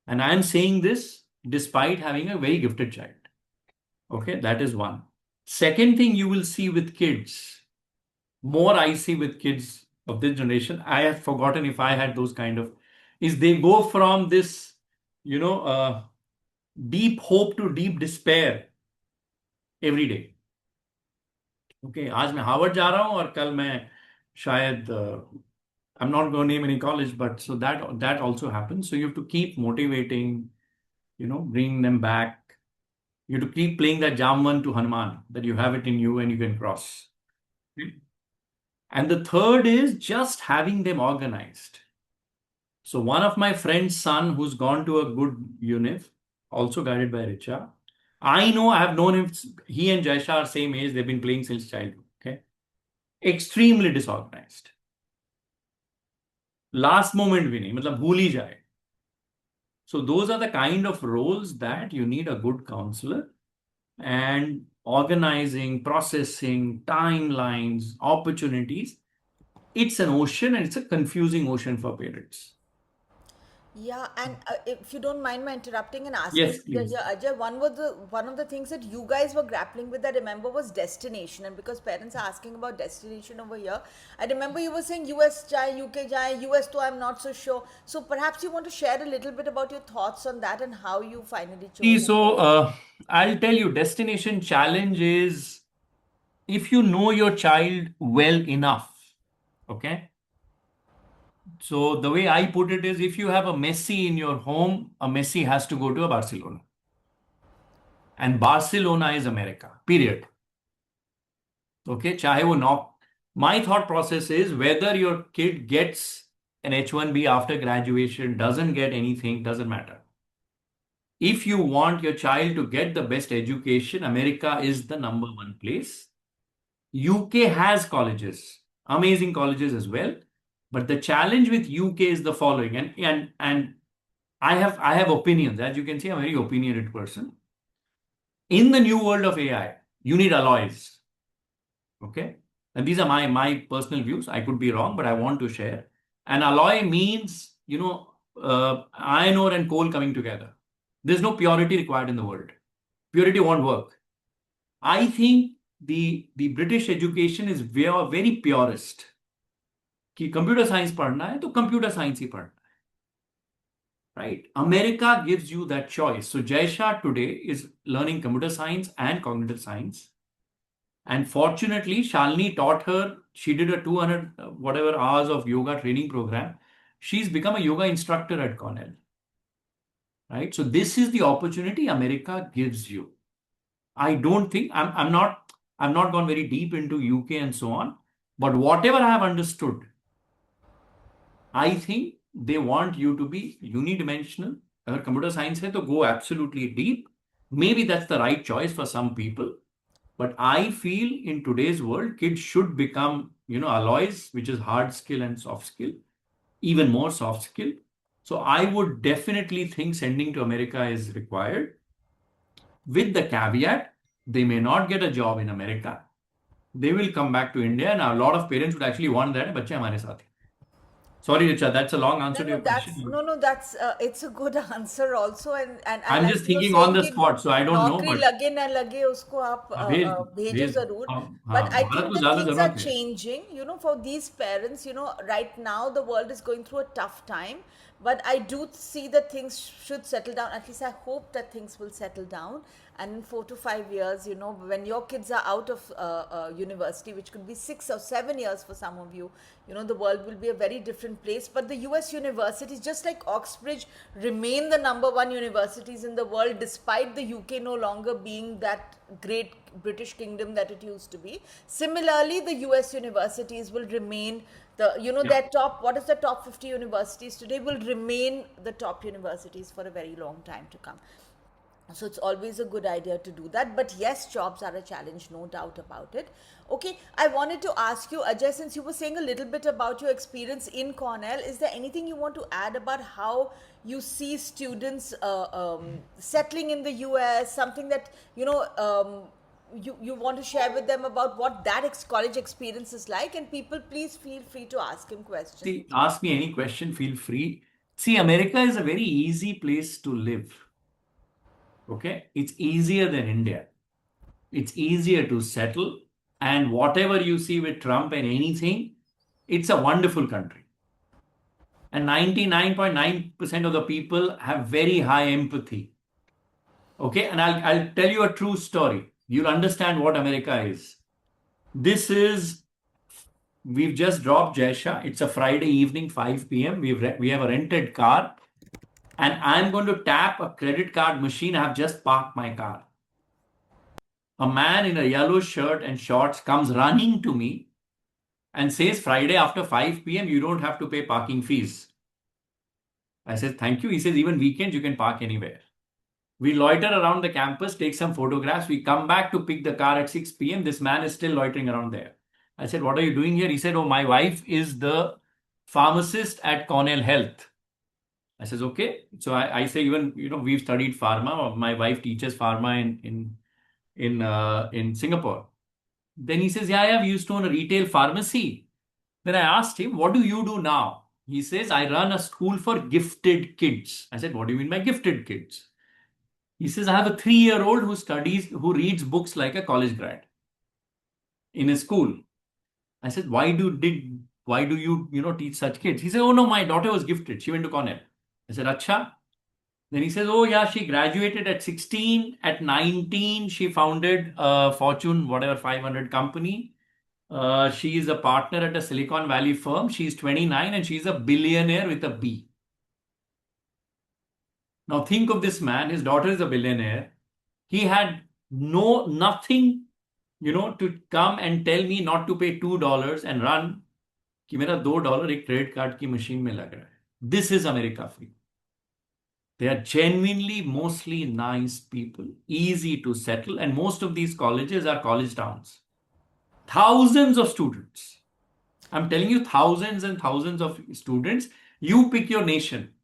And I am saying this despite having a very gifted child. Okay, that is one. Second thing you will see with kids, more I see with kids of this generation, I have forgotten if I had those kind of, is they go from this, you know, deep hope to deep despair every day. Okay, आज मैं Harvard जा रहा हूँ और कल मैं शायद I'm not going to name any college, but so that also happens. So you have to keep motivating, bring them back. You have to keep playing that Jamvan to Hanuman, that you have it in you and you can cross. And the third is just having them organized. So one of my friend's son who's gone to a good UNIF, also guided by Richa, I know, I have known him. He and Jaisha are same age. They've been playing since childhood. Okay, extremely disorganized. Last moment भी नहीं, मतलब भूल ही जाए. So those are the kind of roles that you need a good counselor, and organizing, processing, timelines, opportunities. It's an ocean, and it's a confusing ocean for parents. Yeah, and if you don't mind my interrupting and asking Yes, here, please. Ajay, one of the things that you guys were grappling with, I remember, was destination. And because parents are asking about destination over here, I remember you were saying US jai, UK jai, US to I'm not so sure. So perhaps you want to share a little bit about your thoughts on that and how you finally See, chose so India. I'll tell you, destination challenge is if you know your child well enough. Okay. So the way I put it is, if you have a Messi in your home, a Messi has to go to a Barcelona. And Barcelona is America, period. Okay, चाहे वो knock. My thought process is whether your kid gets an H1B after graduation, doesn't get anything, doesn't matter. If you want your child to get the best education, America is the number one place. UK has colleges, amazing colleges as well. But the challenge with UK is the following, and I have opinions. As you can see, I'm a very opinionated person. In the new world of AI, you need alloys. Okay. And these are my personal views. I could be wrong, but I want to share. An alloy means, iron ore and coal coming together. There's no purity required in the world. Purity won't work. I think the British education is very purist. कि computer science पढ़ना है तो computer science ही पढ़ना है. Right? America gives you that choice. So Jaisha today is learning computer science and cognitive science. And fortunately, Shalini taught her, she did a 200 whatever hours of yoga training program. She's become a yoga instructor at Cornell. Right? So this is the opportunity America gives you. I don't think, I'm not gone very deep into UK and so on, but whatever I have understood, I think they want you to be unidimensional. अगर computer science है तो go absolutely deep. Maybe that's the right choice for some people. But I feel in today's world, kids should become, alloys, which is hard skill and soft skill, even more soft skill. So I would definitely think sending to America is required, with the caveat they may not get a job in America. They will come back to India, and a lot of parents would actually want that. बच्चे हमारे साथ हैं. Sorry, Richa, that's a long answer No, to no, your question. that's it's a good answer also, and I'm like just you were thinking on saying the कि spot, so I don't know, नौकरी but लगे ना लगे उसको आप भेज भेजो भेज जरूर. हाँ, But I भारत think को that ज्यादा things are जरूरत है. changing, for these parents. Right now the world is going through a tough time, but I do see that things should settle down. At least I hope that things will settle down, and in 4 to 5 years, when your kids are out of university, which could be 6 or 7 years for some of you, the world will be a very different place. But the US universities, just like Oxbridge, remain the number one universities in the world, despite the UK no longer being that great British kingdom that it used to be. Similarly, the US universities will remain Yeah. their top, what is the top 50 universities today, will remain the top universities for a very long time to come. So it's always a good idea to do that. But yes, jobs are a challenge, no doubt about it. Okay, I wanted to ask you, Ajay, since you were saying a little bit about your experience in Cornell, is there anything you want to add about how you see students settling in the US? Something that you want to share with them about what that college experience is like? And people, please feel free to ask him questions. See, ask me any question, feel free. See, America is a very easy place to live. Okay? It's easier than India. It's easier to settle. And whatever you see with Trump and anything, it's a wonderful country. And 99.9% of the people have very high empathy. Okay? And I'll tell you a true story. You'll understand what America is. We've just dropped Jaisha. It's a Friday evening, 5 p.m. We have a rented car. And I'm going to tap a credit card machine. I have just parked my car. A man in a yellow shirt and shorts comes running to me and says, Friday after 5 p.m., you don't have to pay parking fees. I said, thank you. He says, even weekends, you can park anywhere. We loiter around the campus, take some photographs. We come back to pick the car at 6 p.m. This man is still loitering around there. I said, what are you doing here? He said, oh, my wife is the pharmacist at Cornell Health. I says, okay. So I say, even, we've studied pharma. My wife teaches pharma in Singapore. Then he says, yeah, we used to own a retail pharmacy. Then I asked him, what do you do now? He says, I run a school for gifted kids. I said, what do you mean by gifted kids? He says, I have a 3-year-old who reads books like a college grad in a school. I said, why do you teach such kids? He said, oh no, my daughter was gifted. She went to Cornell. I said, Acha. Then he says, oh yeah, she graduated at 16. At 19, she founded a Fortune, 500 company. She is a partner at a Silicon Valley firm. She's 29 and she's a billionaire with a B. Now think of this man. His daughter is a billionaire. He had nothing, to come and tell me not to pay $2 and run कि मेरा $2 एक credit card की machine में लग रहा है. This is America for you. They are genuinely mostly nice people, easy to settle, and most of these colleges are college towns. Thousands of students. I'm telling you, thousands and thousands of students. You pick your nation.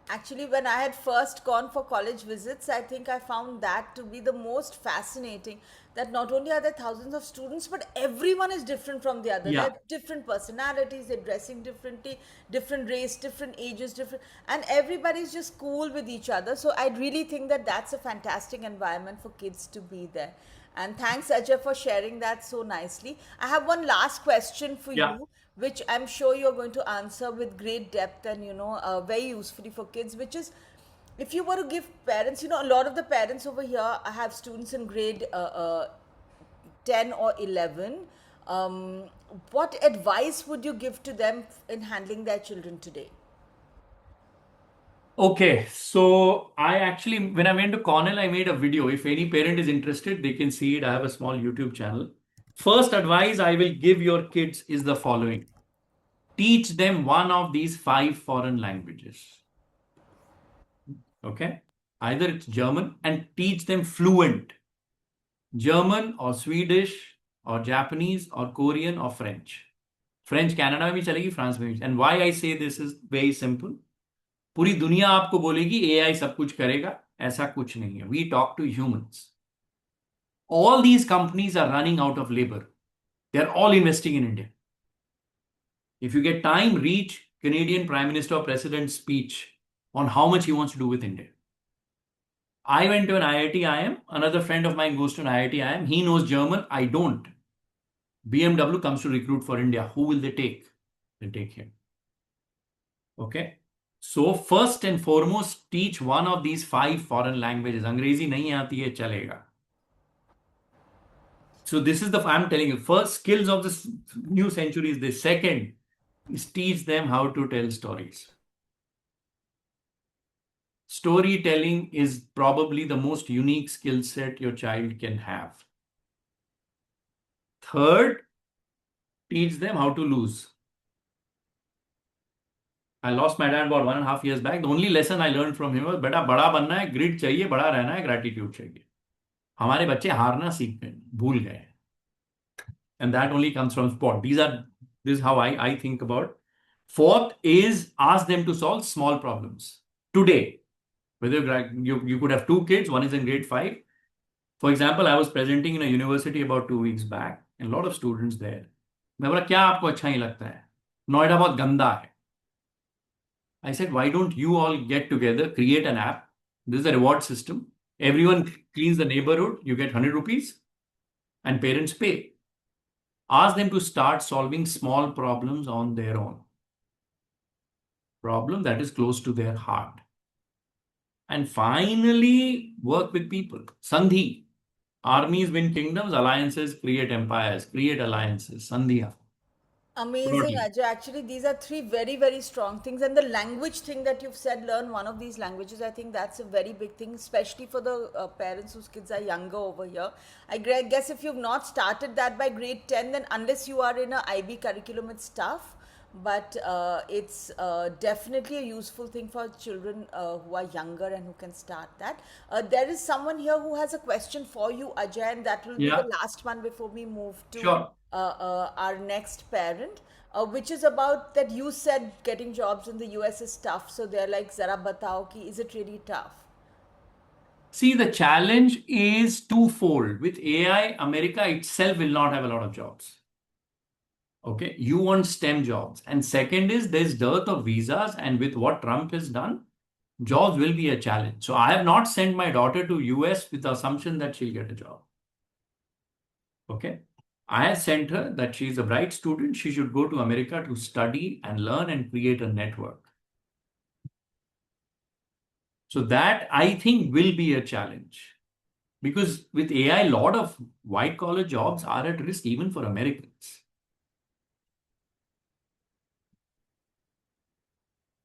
Actually, when I had first gone for college visits, I think I found that to be the most fascinating. That not only are there thousands of students, but everyone is different from the other. Yeah. They have different personalities, they're dressing differently, different race, different ages, and everybody's just cool with each other. So I really think that that's a fantastic environment for kids to be there. And thanks, Ajay, for sharing that so nicely. I have one last question for Yeah. you, which I'm sure you're going to answer with great depth and very usefully for kids, which is, if you were to give parents, a lot of the parents over here have students in grade 10 or 11. What advice would you give to them in handling their children today? Okay, so when I went to Cornell, I made a video. If any parent is interested, they can see it. I have a small YouTube channel. First advice I will give your kids is the following. Teach them one of these 5 foreign languages. Okay? Either it's German, and teach them fluent. German or Swedish or Japanese or Korean or French. French Canada में भी चलेगी, France में भी. And why I say this is very simple. पूरी दुनिया आपको बोलेगी AI सब कुछ करेगा, ऐसा कुछ नहीं है. We talk to humans. All these companies are running out of labor. They're all investing in India. If you get time, read Canadian Prime Minister or President's speech on how much he wants to do with India. I went to an IIT IM. Another friend of mine goes to an IIT IM. He knows German. I don't. BMW comes to recruit for India. Who will they take? They take him. Okay. So first and foremost, teach one of these 5 foreign languages. अंग्रेजी नहीं आती है चलेगा. So this is I'm telling you, first skills of this new century is this. Second is teach them how to tell stories. Storytelling is probably the most unique skill set your child can have. Third, teach them how to lose. I lost my dad about 1.5 years back. The only lesson I learned from him was, बेटा बड़ा बनना है, grid चाहिए, बड़ा रहना है, gratitude चाहिए. हमारे बच्चे हारना सीख गए, भूल गए. And that only comes from sport. This is how I think about. Fourth is ask them to solve small problems. Today, whether you could have 2 kids, one is in grade 5. For example, I was presenting in a university about 2 weeks back, and a lot of students there. मैं बोला क्या आपको अच्छा नहीं लगता है? नोएडा बहुत गंदा है. I said, why don't you all get together, create an app? This is a reward system. Everyone cleans the neighborhood, you get 100 rupees, and parents pay. Ask them to start solving small problems on their own. Problem that is close to their heart. And finally, work with people. Sandhi. Armies win kingdoms, alliances create empires, create alliances. Sandhya. Amazing, Ajay. Actually, these are three very, very strong things. And the language thing that you've said, learn one of these languages, I think that's a very big thing, especially for the parents whose kids are younger over here. Guess if you've not started that by grade 10, then unless you are in a IB curriculum, it's tough. But it's definitely a useful thing for children who are younger and who can start that. There is someone here who has a question for you, Ajay, and that will be the Yeah, last one before we move to sure. our next parent, which is about that you said getting jobs in the US is tough. So they're like, Zara batao ki, is it really tough? See, the challenge is twofold. With AI, America itself will not have a lot of jobs. Okay, you want STEM jobs. And second is there's dearth of visas, and with what Trump has done, jobs will be a challenge. So I have not sent my daughter to US with the assumption that she'll get a job. Okay. I have sent her that she's a bright student. She should go to America to study and learn and create a network. So that I think will be a challenge. Because with AI, a lot of white collar jobs are at risk even for Americans.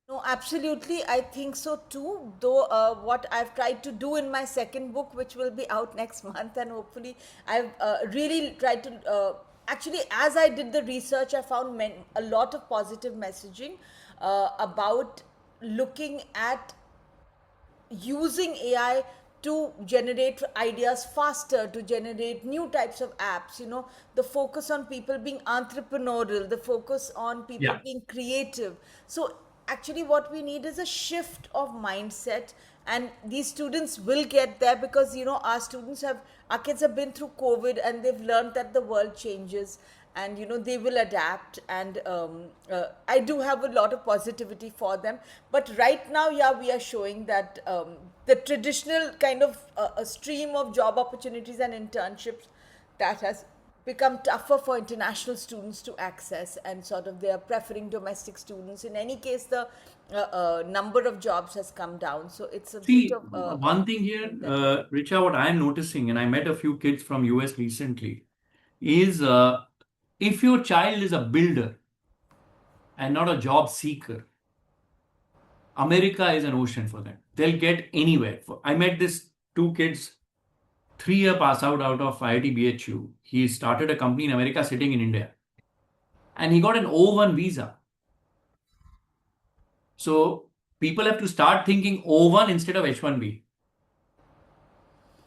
No, absolutely. I think so too. Though, what I've tried to do in my second book, which will be out next month, and hopefully, I've really tried to. Actually, as I did the research, I found a lot of positive messaging about looking at using AI to generate ideas faster, to generate new types of apps, the focus on people being entrepreneurial, the focus on people Yeah. being creative. So, actually, what we need is a shift of mindset, and these students will get there because, our kids have been through COVID and they've learned that the world changes, and they will adapt. And I do have a lot of positivity for them, but right now, yeah, we are showing that the traditional kind of a stream of job opportunities and internships, that has become tougher for international students to access, and sort of they are preferring domestic students. In any case, the number of jobs has come down, so it's a bit See, of one thing here, thing that we need. Richa, what I'm noticing, and I met a few kids from US recently, is if your child is a builder and not a job seeker, America is an ocean for them. They'll get anywhere. I met this 2 kids, 3-year pass out of IIT BHU. He started a company in America sitting in India. And he got an O1 visa. So people have to start thinking O1 instead of H1B.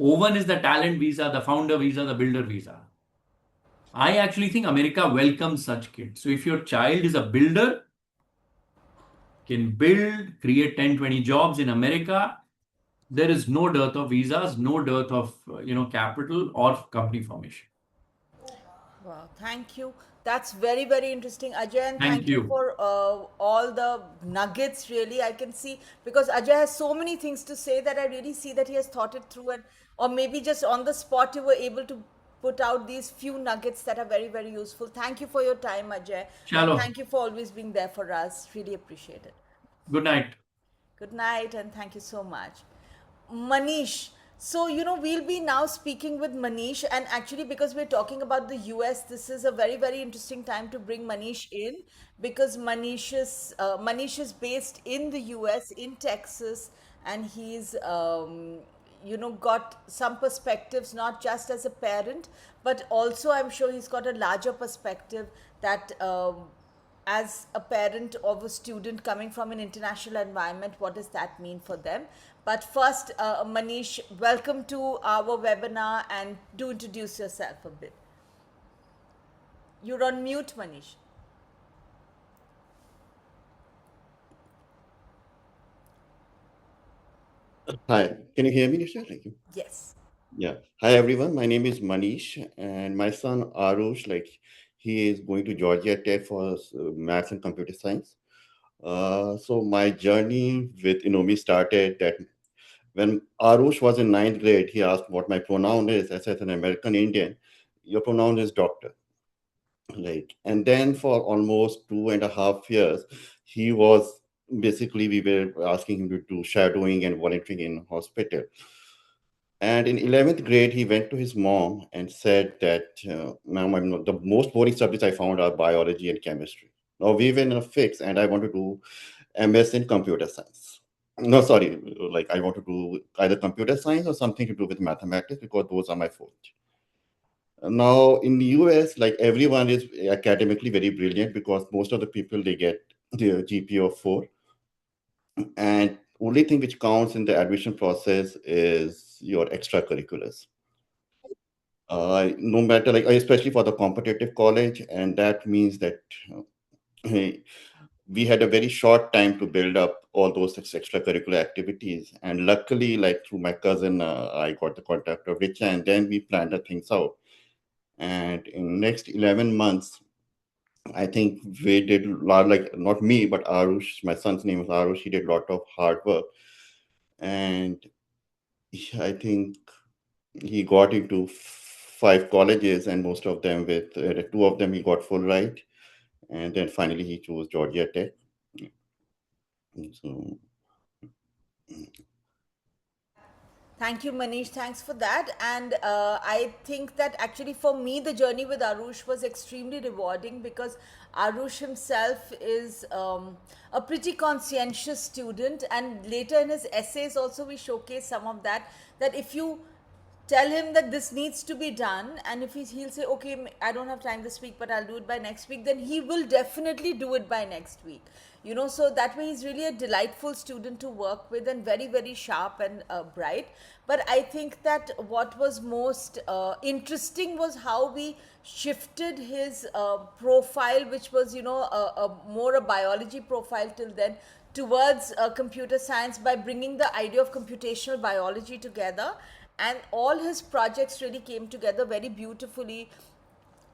O1 is the talent visa, the founder visa, the builder visa. I actually think America welcomes such kids. So if your child is a builder, can build, create 10, 20 jobs in America, there is no dearth of visas, no dearth of capital or company formation. Wow, thank you. That's very, very interesting, Ajay, and Thank thank you you. for all the nuggets. Really, I can see, because Ajay has so many things to say that I really see that he has thought it through, and or maybe just on the spot you were able to put out these few nuggets that are very, very useful. Thank you for your time, Ajay, and Chalo. thank you for always being there for us. Really appreciate it. Good night. Good night, and thank you so much. Manish. So, we'll be now speaking with Manish, and actually, because we're talking about the US, this is a very, very interesting time to bring Manish in because Manish is based in the US, in Texas, and he's, got some perspectives, not just as a parent, but also I'm sure he's got a larger perspective that as a parent of a student coming from an international environment, what does that mean for them? But first, Manish, welcome to our webinar and do introduce yourself a bit. You're on mute, Manish. Hi, can you hear me, Nisha? Thank you. Yes. Yeah. Hi, everyone. My name is Manish, and my son Arush, he is going to Georgia Tech for maths and computer science. So my journey with Inomi started that when Arush was in ninth grade, he asked what my pronoun is. I said, an American Indian, your pronoun is doctor. And then for almost 2.5 years, he was basically we were asking him to do shadowing and volunteering in hospital. And in 11th grade, he went to his mom and said that, Ma'am, the most boring subjects I found are biology and chemistry. Now we were in a fix, and I want to do MS in computer science. No, sorry, I want to do either computer science or something to do with mathematics because those are my forte. Now in the US, everyone is academically very brilliant because most of the people they get their GPA of 4, and only thing which counts in the admission process is your extracurriculars. No matter especially for the competitive college, and that means that uh, we had a very short time to build up all those extracurricular activities. And luckily, through my cousin, I got the contact of Richa, and then we planned the things out. And in next 11 months, I think we did a lot, not me, but Arush, my son's name is Arush. He did a lot of hard work, and I think he got into 5 colleges, and most of them with two of them he got full ride, and then finally he chose Georgia Tech. So Thank you, Manish. Thanks for that. And I think that actually for me, the journey with Arush was extremely rewarding because Arush himself is a pretty conscientious student. And later in his essays, also, we showcase some of that. That if you tell him that this needs to be done, and if he'll say, okay, I don't have time this week, but I'll do it by next week, then he will definitely do it by next week. So that way he's really a delightful student to work with and very, very sharp and bright. But I think that what was most interesting was how we shifted his profile, which was, a more a biology profile till then, towards computer science by bringing the idea of computational biology together, and all his projects really came together very beautifully.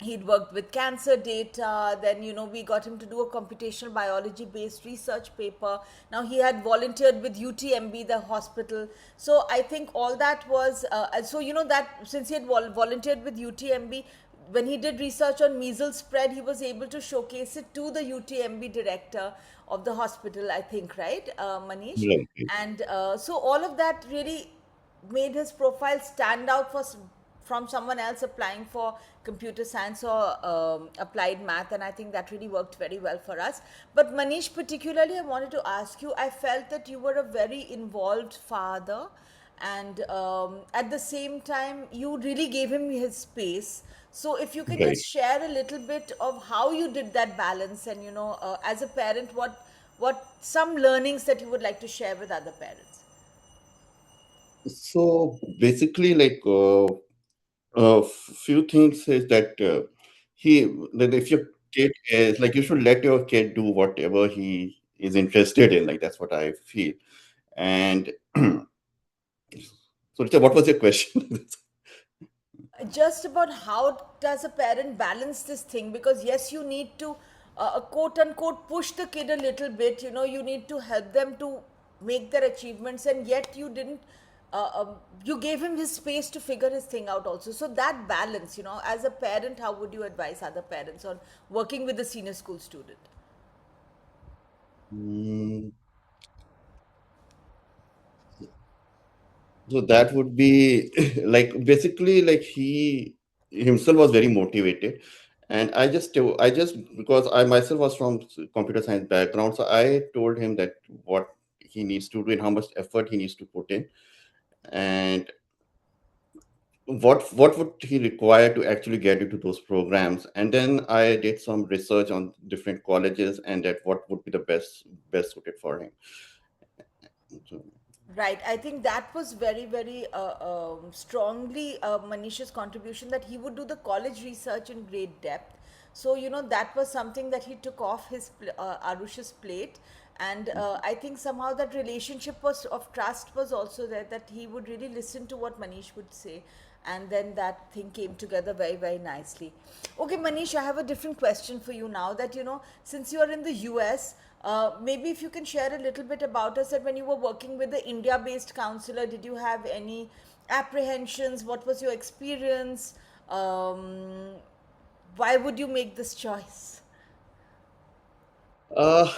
He'd worked with cancer data, then we got him to do a computational biology based research paper. Now he had volunteered with UTMB, the hospital. So I think all that was so that since he had volunteered with UTMB, when he did research on measles spread, he was able to showcase it to the UTMB director of the hospital, I think, right, Manish? right. And so all of that really made his profile stand out from someone else applying for computer science or applied math, and I think that really worked very well for us. But Manish, particularly, I wanted to ask you, I felt that you were a very involved father, and at the same time you really gave him his space. So if you can Right. just share a little bit of how you did that balance, and as a parent, what some learnings that you would like to share with other parents. So basically, few things is that that if your kid is you should let your kid do whatever he is interested in. That's what I feel. And so, Richa, what was your question? Just about how does a parent balance this thing, because yes, you need to quote unquote push the kid a little bit, you need to help them to make their achievements, and yet you didn't you gave him his space to figure his thing out also. So that balance, as a parent, how would you advise other parents on working with a senior school student? So that would be like basically like he himself was very motivated, and I just because I myself was from computer science background, so I told him that what he needs to do and how much effort he needs to put in, and what would he require to actually get into those programs. And then I did some research on different colleges and that what would be the best suited for him. So, Right. I think that was very, very strongly Manish's contribution that he would do the college research in great depth. So, that was something that he took off Arush's plate. And I think somehow that relationship was of trust was also there, that he would really listen to what Manish would say. And then that thing came together very, very nicely. Okay, Manish, I have a different question for you now that, since you are in the US, maybe if you can share a little bit about us that when you were working with the India based counselor, did you have any apprehensions? What was your experience? Um, why would you make this choice? uh,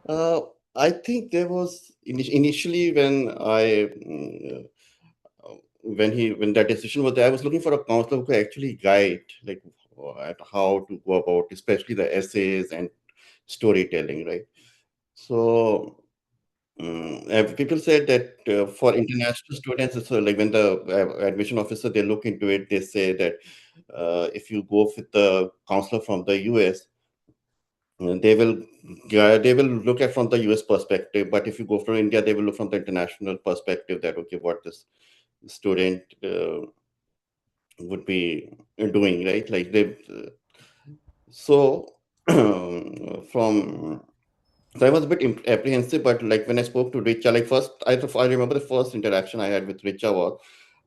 uh, I think there was initially when that decision was there, I was looking for a counselor who could actually guide like at how to go about, especially the essays and storytelling, right? So people said that for international students, it's like when the admission officer they look into it, they say that if you go with the counselor from the US, they will they will look at from the US perspective. But if you go from India, they will look from the international perspective. That okay, what this student would be doing, right? Like they so from So I was a bit apprehensive, but like when I spoke to Richa, like first, I remember the first interaction I had with Richa was,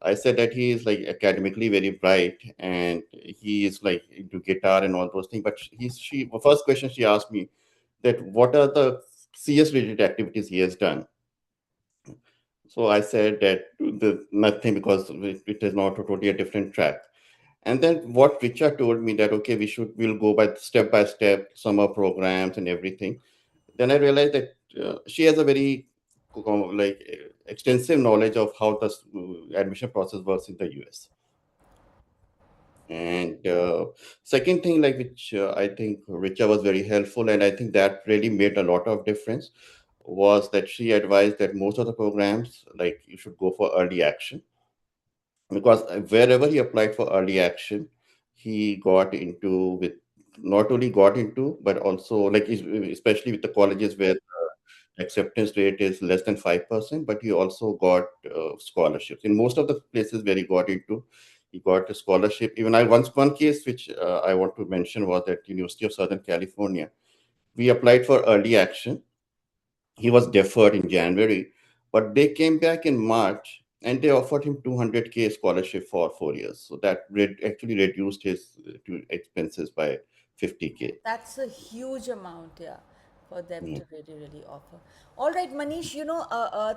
I said that he is like academically very bright and he is like into guitar and all those things. But the first question she asked me that what are the CS related activities he has done. So I said that nothing because it is not totally a different track. And then what Richa told me that okay, we'll go by step summer programs and everything. Then I realized that she has a very extensive knowledge of how the admission process works in the US. And second thing, like which I think Richa was very helpful, and I think that really made a lot of difference, was that she advised that most of the programs, like you should go for early action because wherever he applied for early action, he got into with not only got into but also like especially with the colleges where acceptance rate is less than 5%, but he also got scholarships. In most of the places where he got into, he got a scholarship. Even one case which I want to mention was at University of Southern California. We applied for early action. He was deferred in January, but they came back in March and they offered him 200K scholarship for 4 years. So that actually reduced his expenses by 50K. That's a huge amount, yeah, for them to really, really offer. All right, Manish,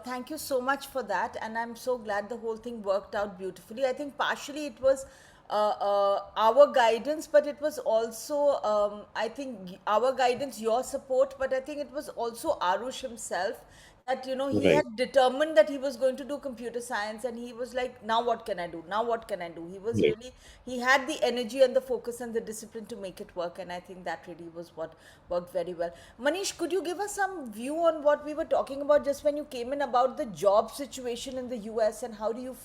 thank you so much for that. And I'm so glad the whole thing worked out beautifully. I think partially it was our guidance, but it was also, I think, our guidance, your support, but I think it was also Arush himself that he Right, had determined that he was going to do computer science, and he was like, now what can I do, now what can I do. He was right. really, he had the energy and the focus and the discipline to make it work, and I think that really was what worked very well. Manish, could you give us some view on what we were talking about just when you came in about the job situation in the US, and how do you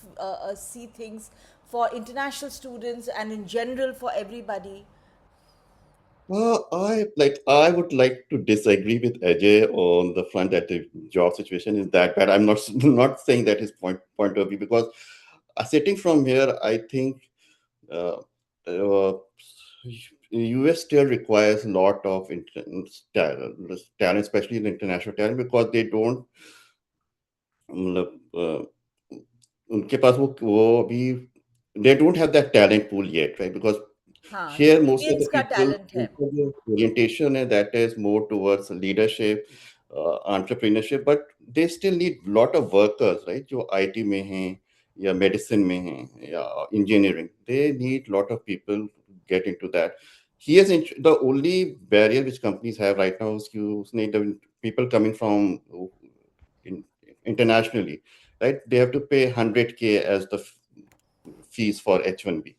see things for international students and in general for everybody? I would like to disagree with Ajay on the front that the job situation is that bad. I'm not not saying that his point of view because sitting from here, I think uh, uh, US still requires a lot of talent, especially in international talent, because they don't मतलब, उनके पास वो अभी they don't have that talent pool yet, right? Because हाँ, here most of Indians the का people, talent है. orientation and that is more towards leadership, entrepreneurship, but they still need lot of workers, right? जो IT में हैं या medicine में हैं या engineering, they need lot of people get into that. Here's the only barrier which companies have right now is you need the people coming from in, internationally. right? They have to pay 100K as the fees for H1B.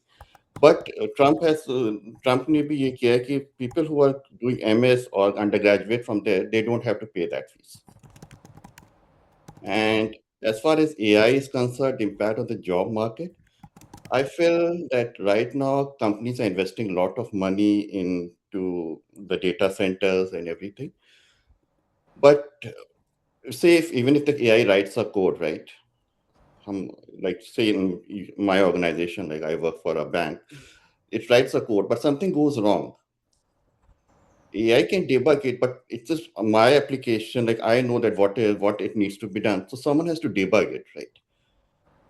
But Trump ने भी ये किया है कि people who are doing MS or undergraduate from there, they don't have to pay that fees. And as far as AI is concerned, impact on the job market, I feel that right now companies are investing a lot of money into the data centers and everything. But say if even if the AI writes a code, right? Like say in my organization, like I work for a bank, it writes a code, but something goes wrong. AI can debug it, but it's just my application. Like I know that what it needs to be done, so someone has to debug it, right?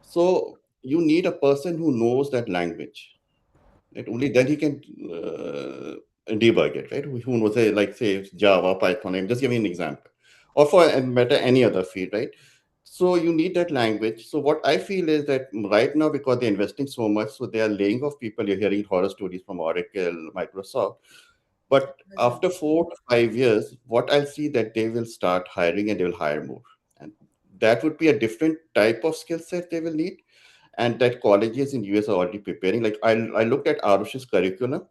So you need a person who knows that language. Right? Only then he can debug it, right? Who knows, say Java, Python. I'm just giving an example, or for and matter any other field, right? So you need that language. So what I feel is that right now, because they're investing so much, so they are laying off people. You're hearing horror stories from Oracle, Microsoft. But Amazon. after 4 to 5 years, what I'll see that they will start hiring and they will hire more, and that would be a different type of skill set they will need, and that colleges in US are already preparing. Like I looked at Arush's curriculum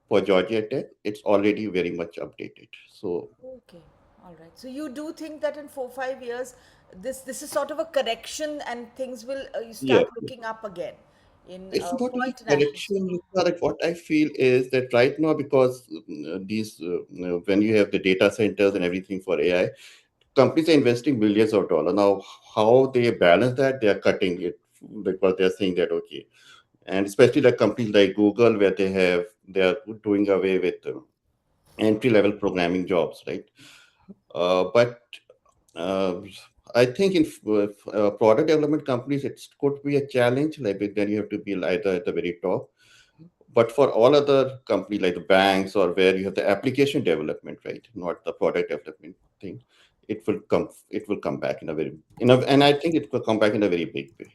for Georgia Tech; it's already very much updated. So Okay, all right. So you do think that in 4 5 years, this is sort of a correction, and things will you yeah, start looking up again in it's not for like international correction. students. It's not like what I feel is that right now, because these when you have the data centers and everything for AI, companies are investing billions of dollars. Now, how they balance that, they are cutting it because they're saying that okay, and especially like companies like Google, where they are doing away with entry level programming jobs, right? But uh, I think in product development companies, it could be a challenge. Like then you have to be either at the very top. But for all other companies like the banks or where you have the application development, right, not the product development thing, it will come back in a and I think it will come back in a very big way.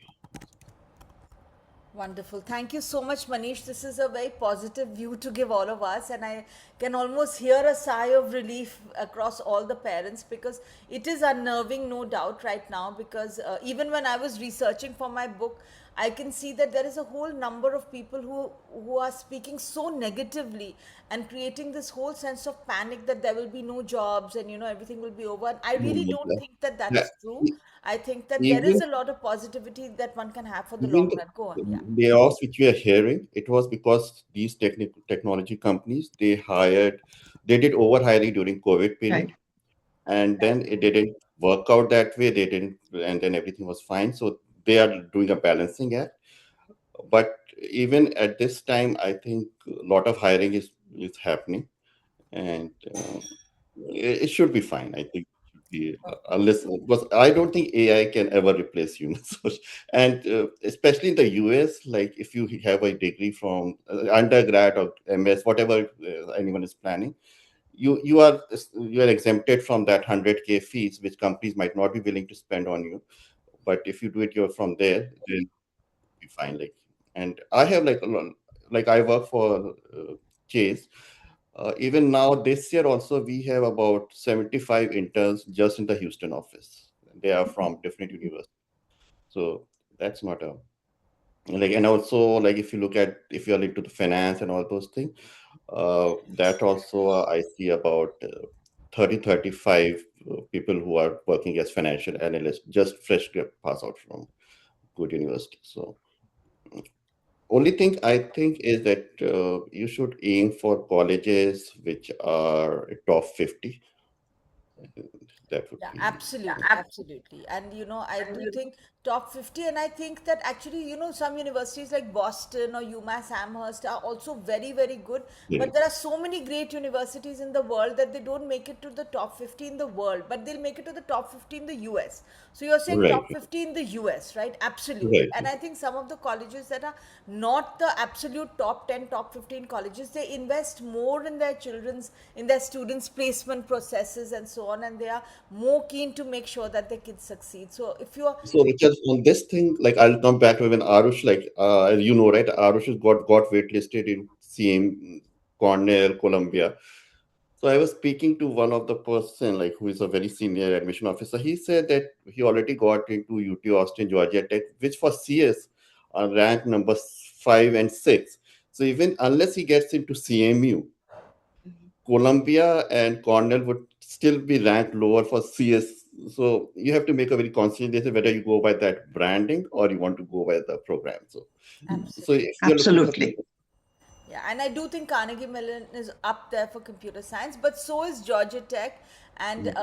Wonderful. Thank you so much, Manish. This is a very positive view to give all of us, and I can almost hear a sigh of relief across all the parents because it is unnerving, no doubt, right now. Because even when I was researching for my book, I can see that there is a whole number of people who are speaking so negatively and creating this whole sense of panic that there will be no jobs and everything will be over. And I No, really no, don't think that that that, is true. I think that there is even a lot of positivity that one can have for the even long run. Go on, the yeah. layoffs which we are hearing, it was because these technology companies they did over hiring during COVID period, Right. and then it didn't work out that way. They didn't, and then everything was fine. So they are doing a balancing act. But even at this time, I think a lot of hiring is happening, and it should be fine. I think it should be unless because I don't think AI can ever replace humans. And especially in the US, like if you have a degree from undergrad or MS, whatever anyone is planning, you are exempted from that 100K fees, which companies might not be willing to spend on you. But if you do it, you're from there, then be fine. Like, and I have like I work for Chase. Even now, this year also, we have about 75 interns just in the Houston office. They are from different universities. So that's not a like, and also like if you are into the finance and all those things, that also I see about 30, 35 people who are working as financial analysts, just fresh pass out from good university. So only thing I think is that you should aim for colleges which are top 50. That would Yeah, be absolutely, absolutely. And I do think top 50, and I think that actually, some universities like Boston or UMass Amherst are also very, very good. But very there are so many great universities in the world that they don't make it to the top 50 in the world, but they'll make it to the top 50 in the US. So you're saying right, top 50 in the US, right? Absolutely. right. And I think some of the colleges that are not the absolute top 10, top 15 colleges, they invest more in in their students' placement processes and so on, and they are more keen to make sure that their kids succeed. So if you're So Richard, on this thing, like I'll come back to when Arush, like as you know, right? Arush has got waitlisted in CM, Cornell, Columbia. So I was speaking to one of the person, like who is a very senior admission officer. He said that he already got into UT Austin, Georgia Tech, which for CS are ranked number 5 and 6. So even unless he gets into CMU, Columbia and Cornell would still be ranked lower for CS. So you have to make a very conscious decision whether you go by that branding or you want to go by the program. So Absolutely. if you're looking for Absolutely. Yeah, and I do think Carnegie-Mellon is up there for computer science, but so is Georgia Tech, and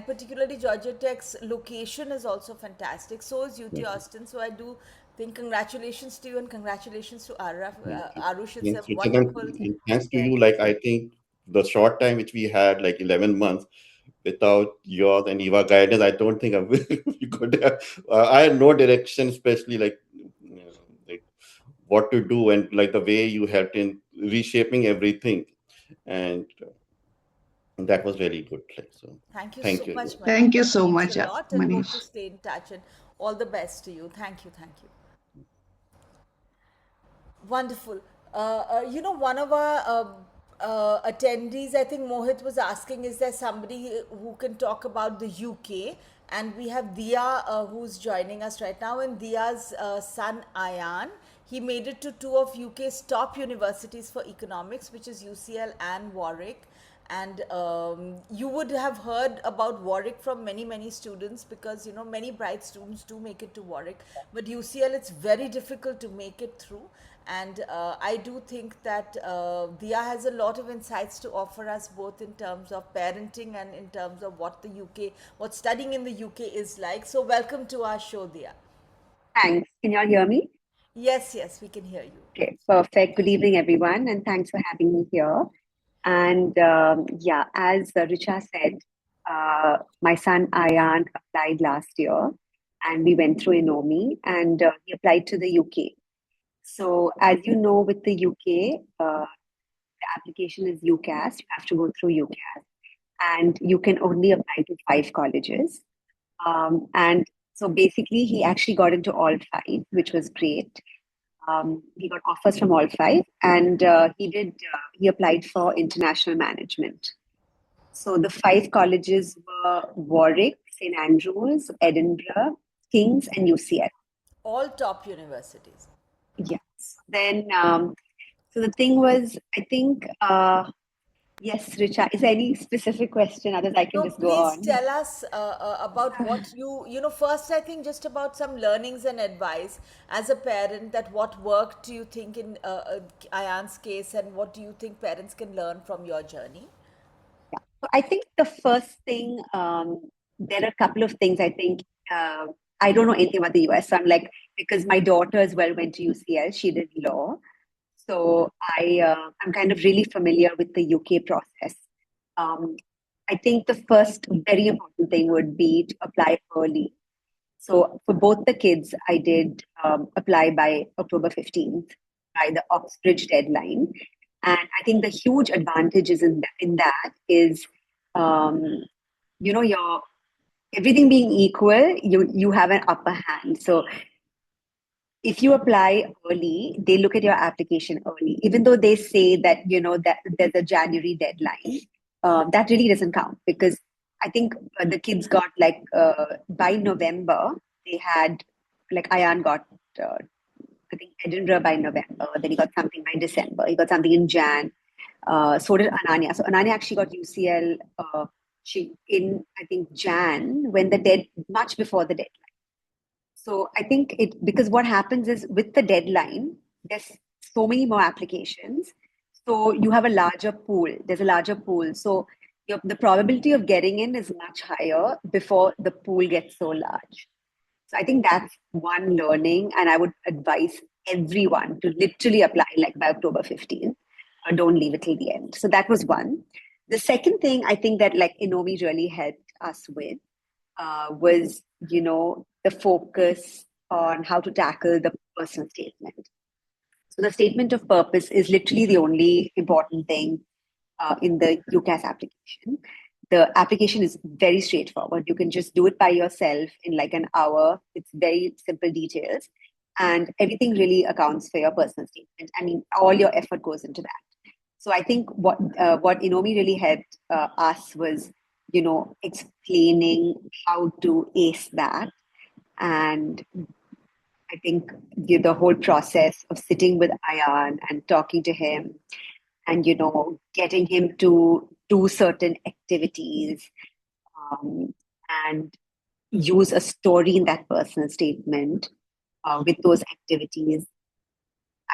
particularly Georgia Tech's location is also fantastic. So is UT Austin. So I do think congratulations to you and congratulations to Arush. It's a Thanks, Richard. wonderful. And thanks to Yeah. you. Like, I think the short time which we had, like 11 months, without yours and Eva guidance, I don't think we could have. I had no direction, especially like what to do and like the way you helped in reshaping everything. And that was really good. Like, so Thank you thank so you much, again. Manish. Thank you That so means much, a lot, and hope to Manish. stay in touch. And all the best to you. Thank you. Thank you. Wonderful. One of our attendees, I think Mohit was asking, is there somebody who can talk about the UK? And we have Diya who's joining us right now, and Diya's son Ayan. He made it to two of UK's top universities for economics, which is UCL and Warwick. And you would have heard about Warwick from many students, because many bright students do make it to Warwick, but UCL, it's very difficult to make it through. And I do think that Diya has a lot of insights to offer us, both in terms of parenting and in terms of what studying in the UK is like. So welcome to our show, Diya. Thanks. Can you all hear me? Yes, we can hear you. Okay, perfect. Good evening, everyone, and thanks for having me here. And yeah, as Richa said, my son Ayan applied last year, and we went through Inomi, and he applied to the UK. So, as you know, with the UK, the application is UCAS. You have to go through UCAS, and you can only apply to 5 colleges. And so basically, he actually got into all 5, which was great. He got offers from all 5, and he applied for international management. So the 5 colleges were Warwick, St. Andrews, Edinburgh, King's, and UCL. All top universities. Yes. Then, so the thing was, I think, yes, Richa, is there any specific question? Otherwise, I can No, just go please on. tell us about what first, I think, just about some learnings and advice as a parent, that what worked do you think in Ayan's case, and what do you think parents can learn from your journey? Yeah. So I think the first thing, there are a couple of things I think. I don't know anything about the US, so I'm like, because my daughter as well went to UCL, she did law. So I'm kind of really familiar with the UK process. I think the first very important thing would be to apply early. So for both the kids, I did apply by October 15th, by the Oxbridge deadline. And I think the huge advantages in that is, your everything being equal, you have an upper hand. So if you apply early, they look at your application early, even though they say that that there's a January deadline. That really doesn't count, because I think the kids got by November they had, like, Ayan got I think Edinburgh by November, then he got something by December, he got something in Jan. So did Ananya. So Ananya actually got UCL. She in, I think, Jan, when much before the deadline. So I think because what happens is, with the deadline, there's so many more applications. So you have a larger pool. There's a larger pool. So the probability of getting in is much higher before the pool gets so large. So I think that's one learning, and I would advise everyone to literally apply like by October 15th. Don't leave it till the end. So that was one. The second thing I think that like Inomi really helped us with was, the focus on how to tackle the personal statement. So the statement of purpose is literally the only important thing in the UCAS application. The application is very straightforward. You can just do it by yourself in like an hour. It's very simple details, and everything really accounts for your personal statement. I mean, all your effort goes into that. So I think what Inomi really helped us was, explaining how to ace that. And I think the whole process of sitting with Ayan and talking to him and, getting him to do certain activities, and use a story in that personal statement with those activities,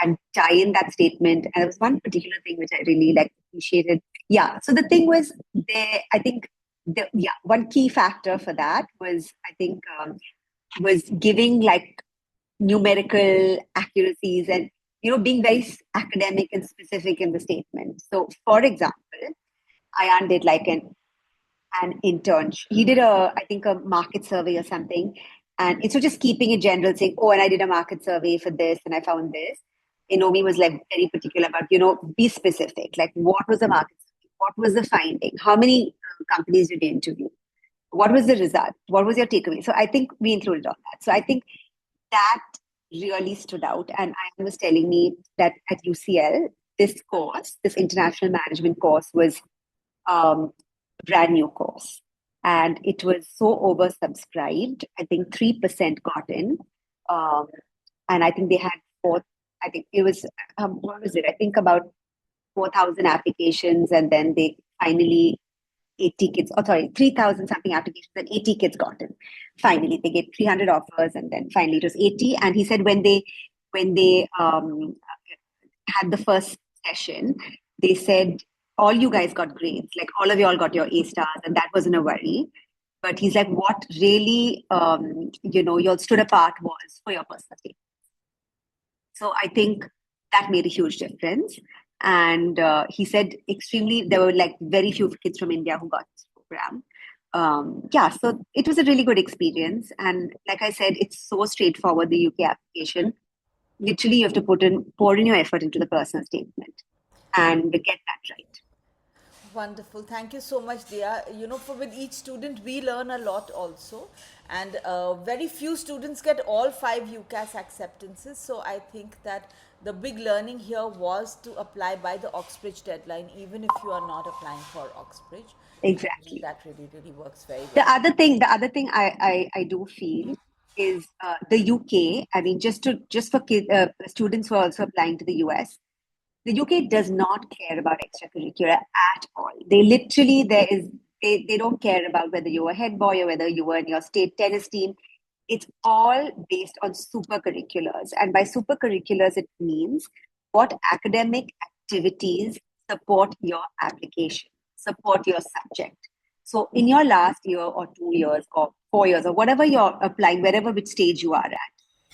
and tie in that statement. And there was one particular thing which I really appreciated. Yeah. So the thing was there, I think one key factor for that was, I think, was giving numerical accuracies and, being very academic and specific in the statement. So for example, Ayan did an internship. He did I think a market survey or something. And instead of just keeping it general, saying, oh, and I did a market survey for this and I found this, Inomi was very particular about, be specific. Like, what was the market survey? What was the finding? How many companies did you interview? What was the result? What was your takeaway? So I think we included all that. So I think that really stood out. And I was telling me that at UCL, this course, this international management course, was brand new course, and it was so oversubscribed. I think 3% got in, and I think they had four. I think it was what was it? I think about 4,000 applications, and then they finally 80 kids. Oh, sorry, 3,000 something applications, and 80 kids got in. Finally, they gave 300 offers, and then finally it was 80. And he said when they had the first session, they said, all you guys got grades, like all of you all got your A stars, and that wasn't a worry. But he's like, what really, you all stood apart was for your personal statement. So I think that made a huge difference. And he said there were very few kids from India who got this program. So it was a really good experience. And like I said, it's so straightforward, the UK application. Literally, you have to pour in your effort into the personal statement and get that right. Wonderful. Thank you so much, Diya. With each student, we learn a lot also. And very few students get all 5 UCAS acceptances. So I think that the big learning here was to apply by the Oxbridge deadline, even if you are not applying for Oxbridge. Exactly. That really, really works very well. The other thing I do feel is the UK. I mean, just for students who are also applying to the US, the UK does not care about extracurricular at all. They literally, they don't care about whether you're a head boy or whether you were in your state tennis team. It's all based on supercurriculars. And by supercurriculars, it means what academic activities support your application, support your subject. So in your last year or 2 years or 4 years or whatever you're applying, which stage you are at,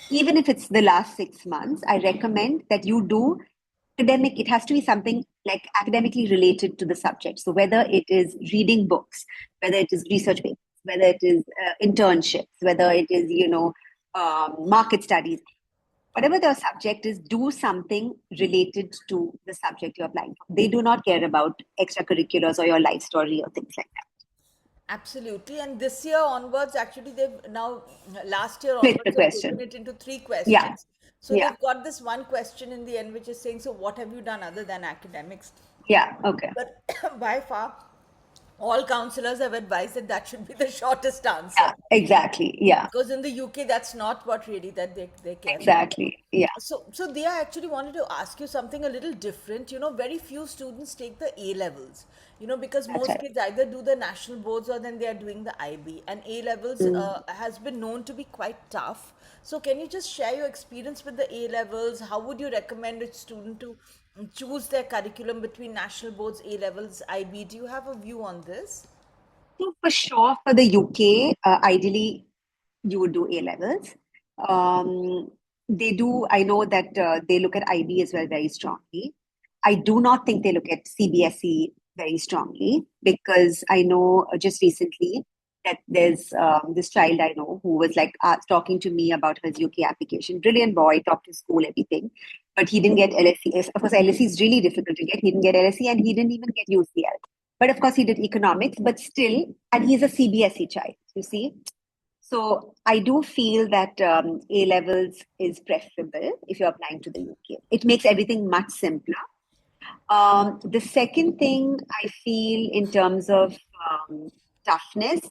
even if it's the last 6 months, I recommend that you do academic. It has to be something like academically related to the subject. So whether it is reading books, whether it is research papers, whether it is internships, whether it is market studies, whatever the subject is, do something related to the subject you're applying for. They do not care about extracurriculars or your life story or things like that. Absolutely. And this year onwards, actually, last year Split onwards, the they've question. broken it into 3 questions. Yeah. So Yeah. they've got this one question in the end, which is saying, so what have you done other than academics? Yeah. Okay. But by far, all counselors have advised that should be the shortest answer. Yeah. Exactly. Yeah. Because in the UK, that's not what really that they care for. Exactly. Yeah. So Diya, I actually wanted to ask you something a little different. Very few students take the A levels. Because most right. kids either do the national boards or then they are doing the IB. And A levels has been known to be quite tough. So can you just share your experience with the A levels? How would you recommend a student to choose their curriculum between national boards, A levels, IB? Do you have a view on this? So for sure, for the UK, ideally, you would do A levels. They do. I know that they look at IB as well very strongly. I do not think they look at CBSE very strongly, because I know just recently that there's this child I know who was talking to me about his UK application. Brilliant boy, top to school, everything, but he didn't get LSE. Of course, LSE is really difficult to get. He didn't get LSE, and he didn't even get UCL. But of course, he did economics, but still, and he's a CBSE child, you see. So I do feel that A levels is preferable if you're applying to the UK. It makes everything much simpler. The second thing I feel in terms of toughness,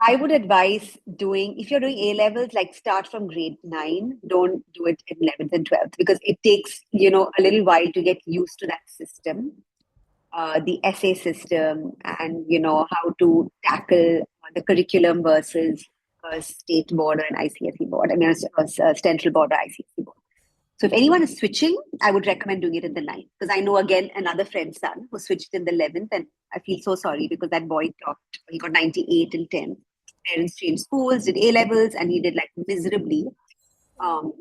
I would advise doing, if you're doing A levels, like start from grade 9, don't do it in 11th and 12th because it takes, a little while to get used to that system, the essay system, and, how to tackle the curriculum versus a state board or an ICSE board. I mean, a central board or ICSE board. So if anyone is switching, I would recommend doing it in the 9th because I know again another friend's son who switched in the 11th, and I feel so sorry because that boy he got 98 in 10th. Parents changed schools, did A levels, and he did like miserably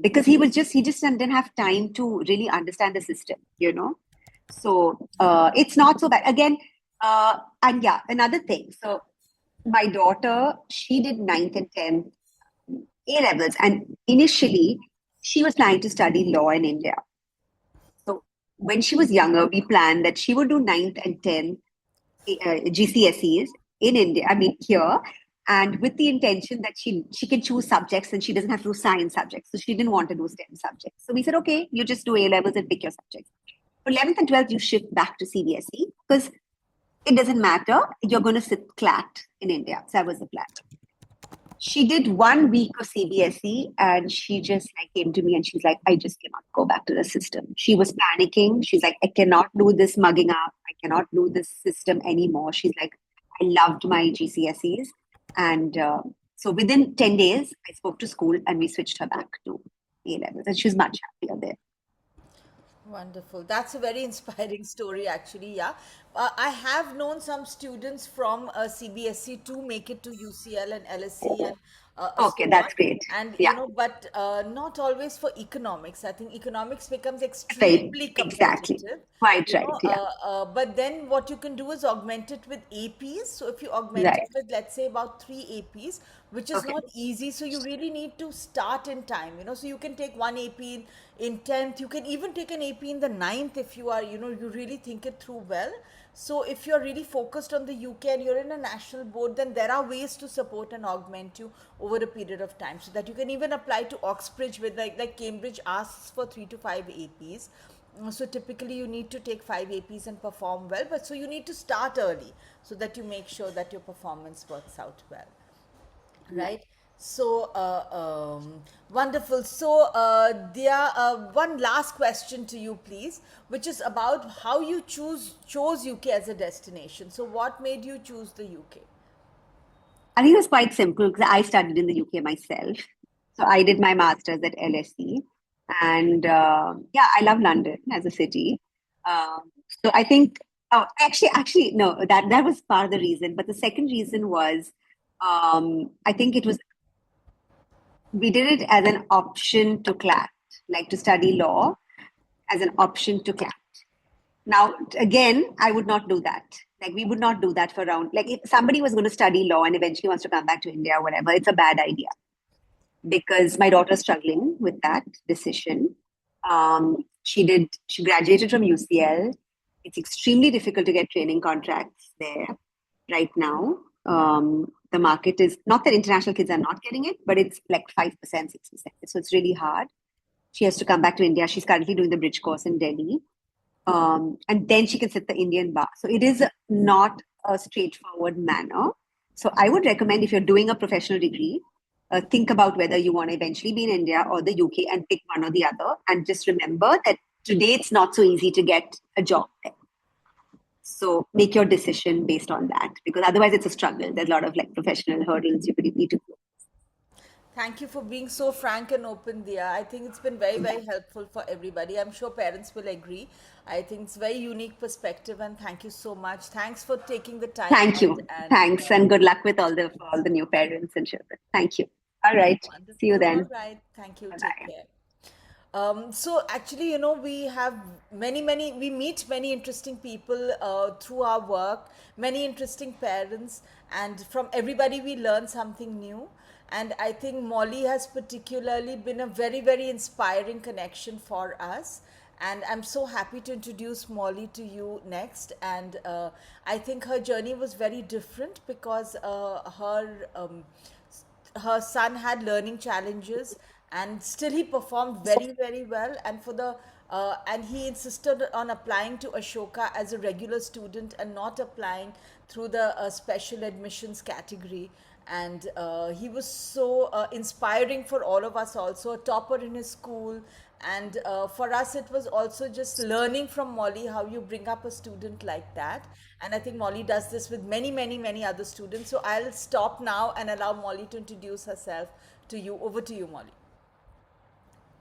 because he just didn't have time to really understand the system. So it's not so bad. Again, and yeah, another thing. So my daughter, she did 9th and 10th A levels, and initially she was planning to study law in India. So when she was younger, we planned that she would do 9th and 10th GCSEs in India, I mean here, and with the intention that she can choose subjects and she doesn't have to do science subjects. So she didn't want to do STEM subjects. So we said, okay, you just do A levels and pick your subjects. For 11th and 12th, you shift back to CBSE because it doesn't matter. You're going to sit CLAT in India. So that was the plan. She did 1 week of CBSE and she just came to me and she's like, I just cannot go back to the system. She was panicking. She's like, I cannot do this mugging up. I cannot do this system anymore. She's like, I loved my GCSEs. And so within 10 days, I spoke to school and we switched her back to A levels and she's much happier there. Wonderful. That's a very inspiring story, actually. Yeah. I have known some students from CBSE to make it to UCL and LSE and Okay, so on. that's great. And, Yeah, but not always for economics. I think economics becomes right. extremely Exactly. competitive, Quite right. Yeah, but then what you can do is augment it with APs. So if you augment it right. with, let's say, about 3 APs, which is Okay. not easy. So you really need to start in time. So you can take one AP in 10th. You can even take an AP in the 9th if you are, you really think it through well. So if you're really focused on the UK and you're in a national board, then there are ways to support and augment you over a period of time so that you can even apply to Oxbridge with like Cambridge asks for 3 to 5 APs. So typically you need to take 5 APs and perform well, but so you need to start early so that you make sure that your performance works out well, Yeah. right? So wonderful. So Dia, one last question to you, please, which is about how you chose UK as a destination. So what made you choose the UK? I think it was quite simple because I studied in the UK myself. So I did my master's at LSE. And yeah, I love London as a city. So I think, oh, actually, no, that was part of the reason. But the second reason was, I think we did it as an option to CLAT, like to study law as an option to CLAT. Now, again, I would not do that. Like, we would not do that for around, like, if somebody was going to study law and eventually wants to come back to India or whatever, it's a bad idea because my daughter's struggling with that decision. She graduated from UCL. It's extremely difficult to get training contracts there right now. The market is not that international kids are not getting it, but it's like 5%, 6%. So it's really hard. She has to come back to India. She's currently doing the bridge course in Delhi. And then she can sit the Indian bar. So it is not a straightforward manner. So I would recommend if you're doing a professional degree, think about whether you want to eventually be in India or the UK and pick one or the other. And just remember that today it's not so easy to get a job there. So make your decision based on that because otherwise it's a struggle. There's a lot of like professional hurdles you need to go. Thank you for being so frank and open, Dia. I think it's been very, very helpful for everybody. I'm sure parents will agree. I think it's very unique perspective, and thank you so much. Thanks for taking the time Thank out you. and Thanks and good luck with all the new parents and children. Thank you. All right. See you wonderful. All then. right. Thank you. Bye Take bye. care. So actually, we have we meet many interesting people through our work, many interesting parents, and from everybody we learn something new. And I think Molly has particularly been a very, very inspiring connection for us. And I'm so happy to introduce Molly to you next. And I think her journey was very different because her son had learning challenges and still he performed very, very well. And for the And he insisted on applying to Ashoka as a regular student and not applying through the special admissions category. And he was so inspiring for all of us, also a topper in his school. And for us, it was also just learning from Molly how you bring up a student like that. And I think Molly does this with many, many, many other students. So I'll stop now and allow Molly to introduce herself to you. Over to you, Molly.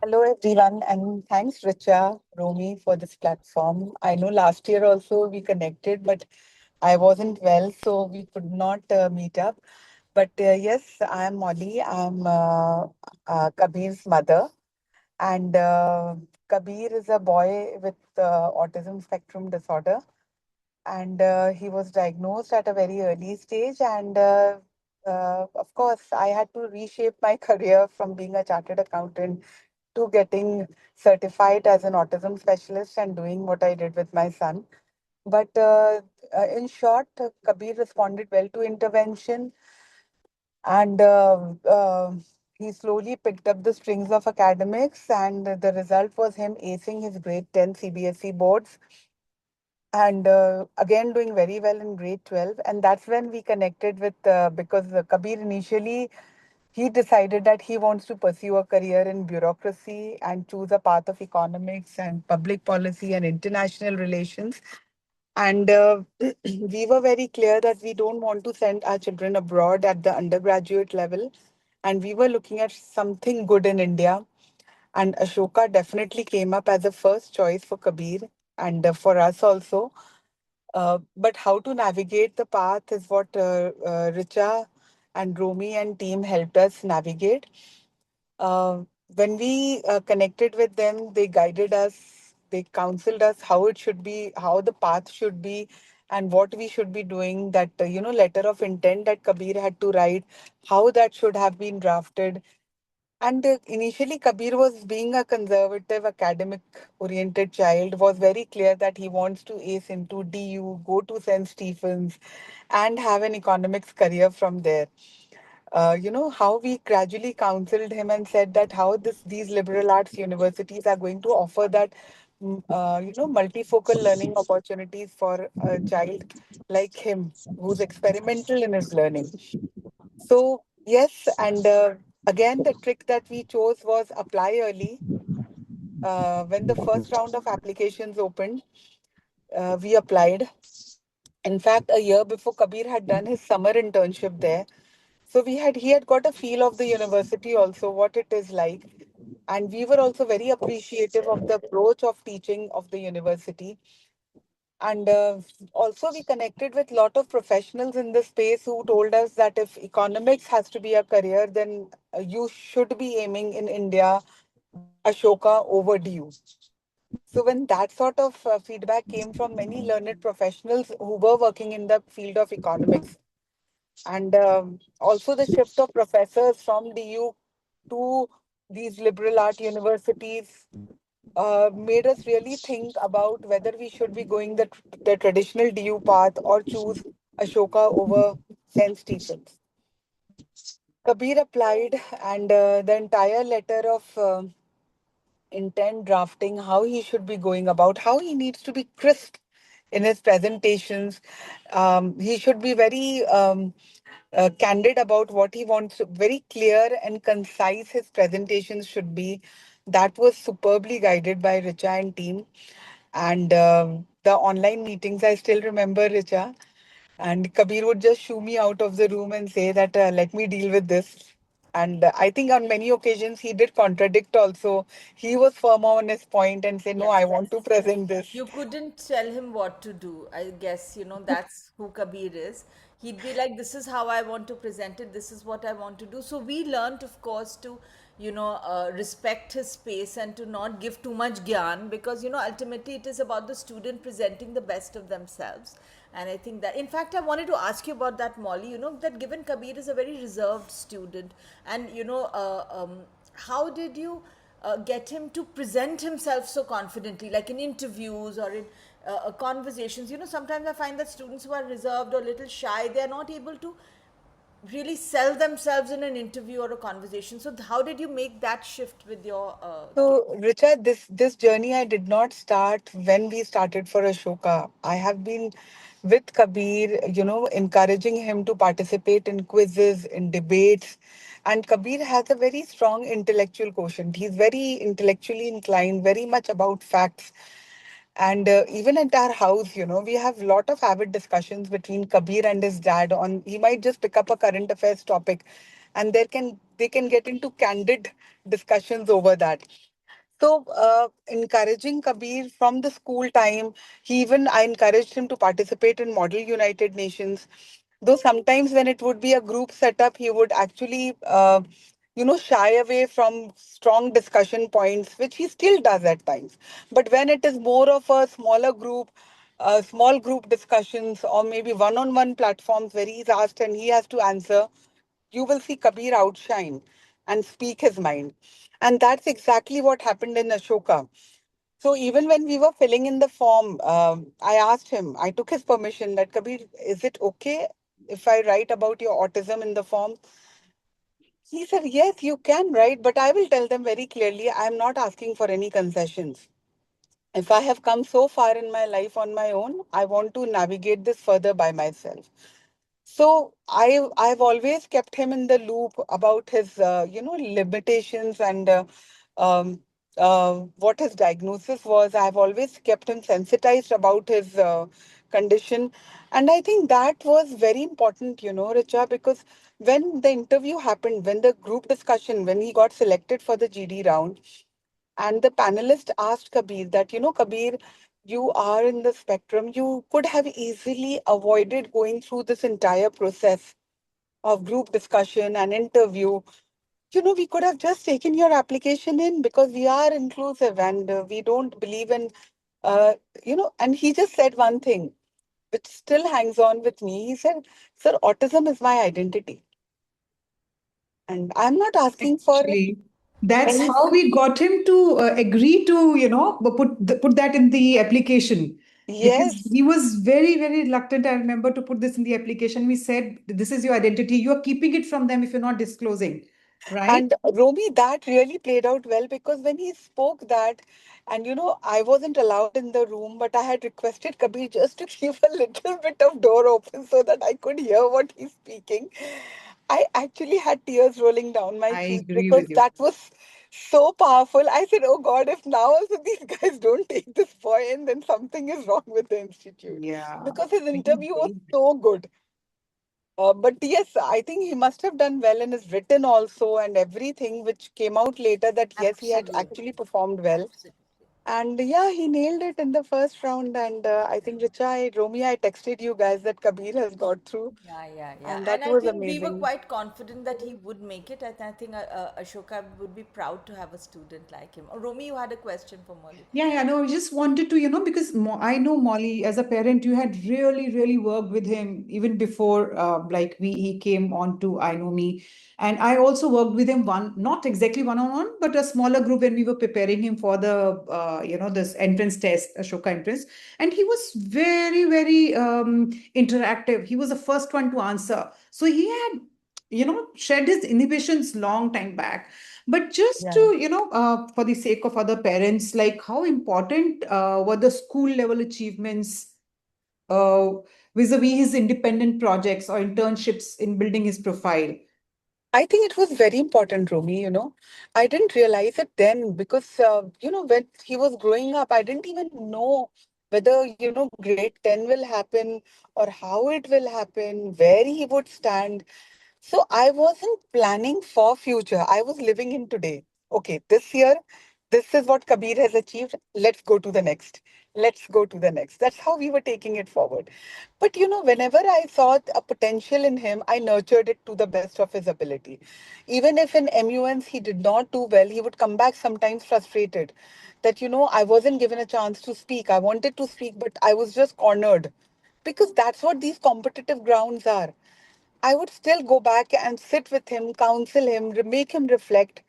Hello, everyone, and thanks, Richa, Romy, for this platform. I know last year also we connected, but I wasn't well, so we could not meet up. But yes, I'm Molly. I'm Kabir's mother, and Kabir is a boy with autism spectrum disorder, and he was diagnosed at a very early stage. And of course, I had to reshape my career from being a chartered accountant to getting certified as an autism specialist and doing what I did with my son. But in short, Kabir responded well to intervention, and he slowly picked up the strings of academics. And the result was him acing his grade 10 CBSE boards, and again doing very well in grade 12. And that's when we connected with, because Kabir initially, he decided that he wants to pursue a career in bureaucracy and choose a path of economics and public policy and international relations. And we were very clear that we don't want to send our children abroad at the undergraduate level, and we were looking at something good in India. And Ashoka definitely came up as a first choice for Kabir, and for us also. But how to navigate the path is what Richa and Romy and team helped us navigate. When we connected with them, they guided us, they counseled us how it should be, how the path should be, and what we should be doing. That, letter of intent that Kabir had to write, how that should have been drafted. And initially, Kabir was being a conservative, academic oriented child, was very clear that he wants to ace into DU, go to St. Stephen's, and have an economics career from there. How we gradually counseled him and said that how these liberal arts universities are going to offer that, multifocal learning opportunities for a child like him, who's experimental in his learning. So, yes, and again, the trick that we chose was apply early. When the first round of applications opened, we applied. In fact, a year before Kabir had done his summer internship there. So he had got a feel of the university also, what it is like. And we were also very appreciative of the approach of teaching of the university. And also we connected with a lot of professionals in the space who told us that if economics has to be a career, then you should be aiming in India with Ashoka over DU. So when that sort of feedback came from many learned professionals who were working in the field of economics, and also the shift of professors from DU to these liberal art universities made us really think about whether we should be going the traditional DU path or choose Ashoka over St. Stephen's. Kabir applied, and the entire letter of intent drafting, how he should be going about, how he needs to be crisp in his presentations. He should be very candid about what he wants, very clear and concise his presentations should be. That was superbly guided by Richa and team. And the online meetings, I still remember, Richa. And Kabir would just shoo me out of the room and say that, let me deal with this. And I think on many occasions he did contradict also. He was firm on his point and say, no, Yes. I want to present this. You couldn't tell him what to do. I guess, that's who Kabir is. He'd be like, this is how I want to present it, this is what I want to do. So we learned, of course, to, respect his space and to not give too much gyan, because, ultimately it is about the student presenting the best of themselves. And I think that, in fact, I wanted to ask you about that, Molly, that given Kabir is a very reserved student, and, how did you get him to present himself so confidently, like in interviews or in conversations? Sometimes I find that students who are reserved or little shy, they are not able to really sell themselves in an interview or a conversation. So how did you make that shift with your kids? So, Richa, this journey I did not start when we started for Ashoka. I have been with Kabir, encouraging him to participate in quizzes, in debates. And Kabir has a very strong intellectual quotient. He's very intellectually inclined, very much about facts. And even at our house, we have a lot of avid discussions between Kabir and his dad on, he might just pick up a current affairs topic and they can get into candid discussions over that. So, encouraging Kabir from the school time, I encouraged him to participate in Model United Nations. Though sometimes when it would be a group setup, he would actually, shy away from strong discussion points, which he still does at times. But when it is more of a smaller group, small group discussions, or maybe one-on-one platforms where he's asked and he has to answer, you will see Kabir outshine and speak his mind. And that's exactly what happened in Ashoka. So even when we were filling in the form, I asked him, I took his permission that Kabir, is it okay if I write about your autism in the form? He said, yes, you can write, but I will tell them very clearly, I'm not asking for any concessions. If I have come so far in my life on my own, I want to navigate this further by myself. So I've always kept him in the loop about his limitations and um, what his diagnosis was. I've always kept him sensitized about his condition, and I think that was very important, Richa, because when the interview happened, when the group discussion, when he got selected for the GD round, and the panelist asked Kabir that, Kabir, you are in the spectrum. You could have easily avoided going through this entire process of group discussion and interview. We could have just taken your application in because we are inclusive and we don't believe in, and he just said one thing, which still hangs on with me. He said, sir, autism is my identity. And I'm not asking for Actually, that's any. how we got him to agree to, put that in the application because Yes. he was very, very reluctant. I remember to put this in the application. We said, "This is your identity. You are keeping it from them if you're not disclosing, right?" And Romy, that really played out well because when he spoke that, and I wasn't allowed in the room, but I had requested Kabir just to keep a little bit of door open so that I could hear what he's speaking. I actually had tears rolling down my I cheeks agree because with you. that was so powerful. I said, oh God, if now also these guys don't take this boy in, then something is wrong with the institute. Yeah, Because his it is interview was very so good. But yes, I think he must have done well in his written also and everything, which came out later that yes, he had Absolutely. actually performed well. Absolutely. And yeah, he nailed it in the first round. And I think Romy, I texted you guys that Kabir has got through, Yeah, yeah, yeah. and And that I was think we were amazing. quite confident that he would make it. I think Ashoka would be proud to have a student like him. Oh, Romy, you had a question for Molly. Yeah, yeah, no, I just wanted to, because I know Molly as a parent, you had really, really worked with him even before, like he came on to I Know Me, and I also worked with him not exactly one on one, but a smaller group when we were preparing him for the, this entrance test, Ashoka entrance, and he was very, very interactive. He was the first one to answer, so he had, shed his inhibitions long time back. But just to, Yeah. for the sake of other parents, like how important were the school level achievements uh, vis-a-vis his independent projects or internships in building his profile? I think it was very important, Romy, I didn't realize it then because, when he was growing up, I didn't even know whether, grade 10 will happen or how it will happen, where he would stand. So I wasn't planning for future. I was living in today. Okay, this year, this is what Kabir has achieved. Let's go to the next. Let's go to the next. That's how we were taking it forward. But whenever I saw a potential in him, I nurtured it to the best of his ability. Even if in MUNs he did not do well, he would come back sometimes frustrated that, I wasn't given a chance to speak. I wanted to speak, but I was just cornered because that's what these competitive grounds are. I would still go back and sit with him, counsel him, make him reflect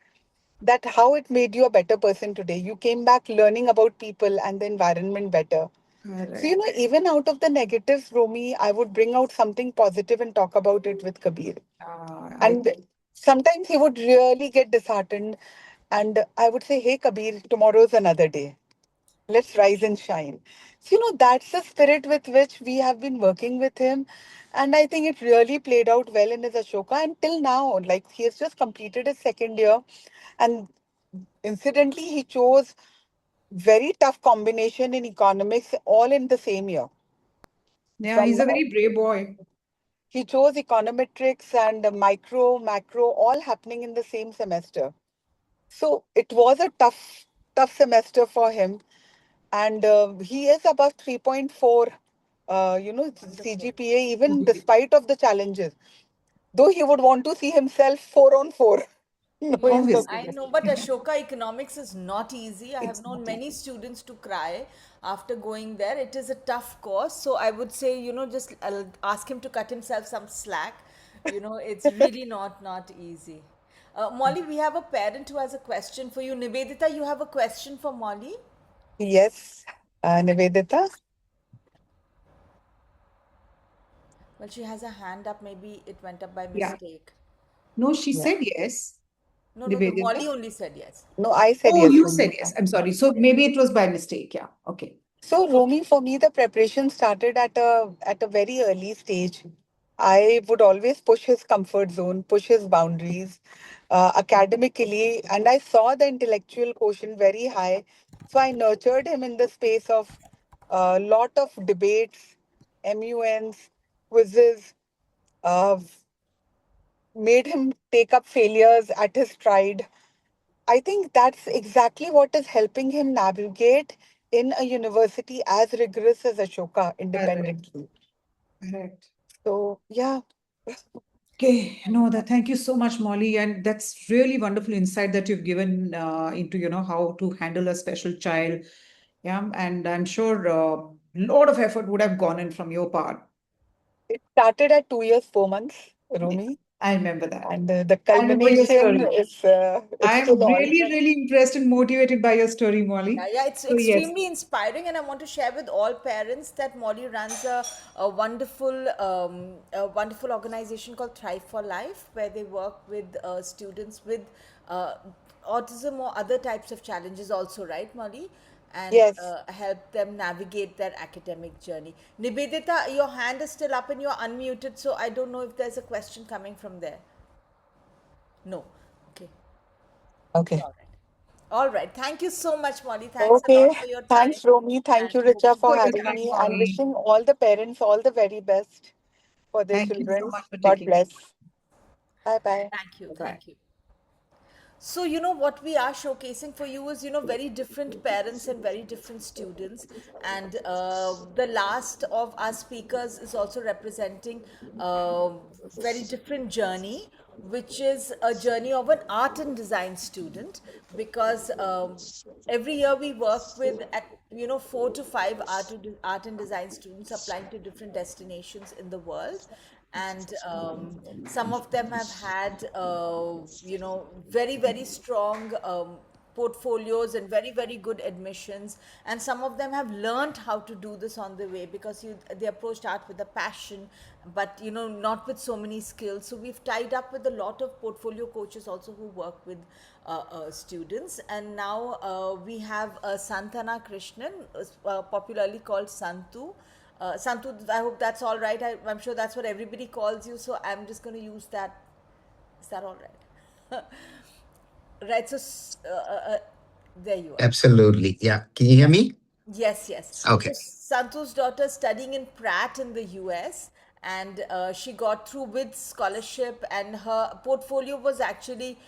that how it made you a better person today. You came back learning about people and the environment better. So, Correct. even out of the negatives, Romy, I would bring out something positive and talk about it with Kabir. I And sometimes he would really get disheartened. And I would say, hey, Kabir, tomorrow's another day. Let's rise and shine. So, that's the spirit with which we have been working with him. And I think it really played out well in his Ashoka. And till now, like he has just completed his second year. And incidentally, he chose very tough combination in economics all in the same year. Yeah, From he's a very brave boy. He chose econometrics and micro, macro, all happening in the same semester. So it was a tough semester for him. And he is above 3.4, Wonderful. CGPA, even despite of the challenges. Though he would want to see himself 4 on 4, knowing the Obviously. I know, but Ashoka economics is not easy. I have It's known not many easy. students to cry after going there. It is a tough course. So I would say, just ask him to cut himself some slack. It's really not easy. Molly, we have a parent who has a question for you. Nivedita, you have a question for Molly? Yes, Nivedita. Well, she has a hand up. Maybe it went up by Yeah. mistake. No, she Yeah. said yes. No, no, no. Nivedita. Molly only said yes. No, I said Oh, yes, you said Romy. yes. I'm sorry. So maybe it was by mistake. Yeah. Okay. So, Okay. Romy, for me, the preparation started at a very early stage. I would always push his comfort zone, push his boundaries academically, and I saw the intellectual quotient very high. So I nurtured him in the space of a lot of debates, MUNs, quizzes, uh, made him take up failures at his stride. I think that's exactly what is helping him navigate in a university as rigorous as Ashoka Correct. independently. Correct. So, yeah, Okay, no, thank you so much, Molly. And that's really wonderful insight that you've given into, how to handle a special child. Yeah, and I'm sure a lot of effort would have gone in from your part. it started at 2 years, 4 months, Yeah, Rumi, I remember that. and the I remember your culmination story. is it's I am still on. really, really impressed and motivated by your story, Yeah, Molly. yeah, it's So yes, extremely inspiring, and I want to share with all parents that Molly runs a wonderful organization called Thrive for Life, where they work with students with uh, autism or other types of challenges, also, right, Molly? And Yes. help them navigate their academic journey. Nivedita, your hand is still up and you're unmuted, so I don't know if there's a question coming from there. No. Okay. Okay. All right. All right. Thank you so much, Molly. Thanks a Okay. lot for your time. Thanks, Romy. Thank And you, hope Richa, to for for see your you having time, again me and soon. Molly. wishing all the parents all the very best for their Thank you so children. much for God taking. bless. Bye bye. Thank you. Bye. Thank you. So, what we are showcasing for you is, very different parents and very different students. And the last of our speakers is also representing a very different journey, which is a journey of an art and design student. Because every year we work with, 4 to 5 art and design students applying to different destinations in the world, and some of them have had very strong portfolios and very good admissions, and some of them have learned how to do this on the way, because they approached art with a passion, but not with so many skills. So we've tied up with a lot of portfolio coaches also who work with students, and now we have Santhana Krishnan, popularly called Santu. Santu, I hope that's all right. I'm sure that's what everybody calls you, so I'm just going to use that. Is that all right? Right, so there you are. Absolutely. Yeah. Can you hear Yeah. me? Yes, yes. So Okay. Santu's daughter is studying in Pratt in the US, and she got through with scholarship, and her portfolio was actually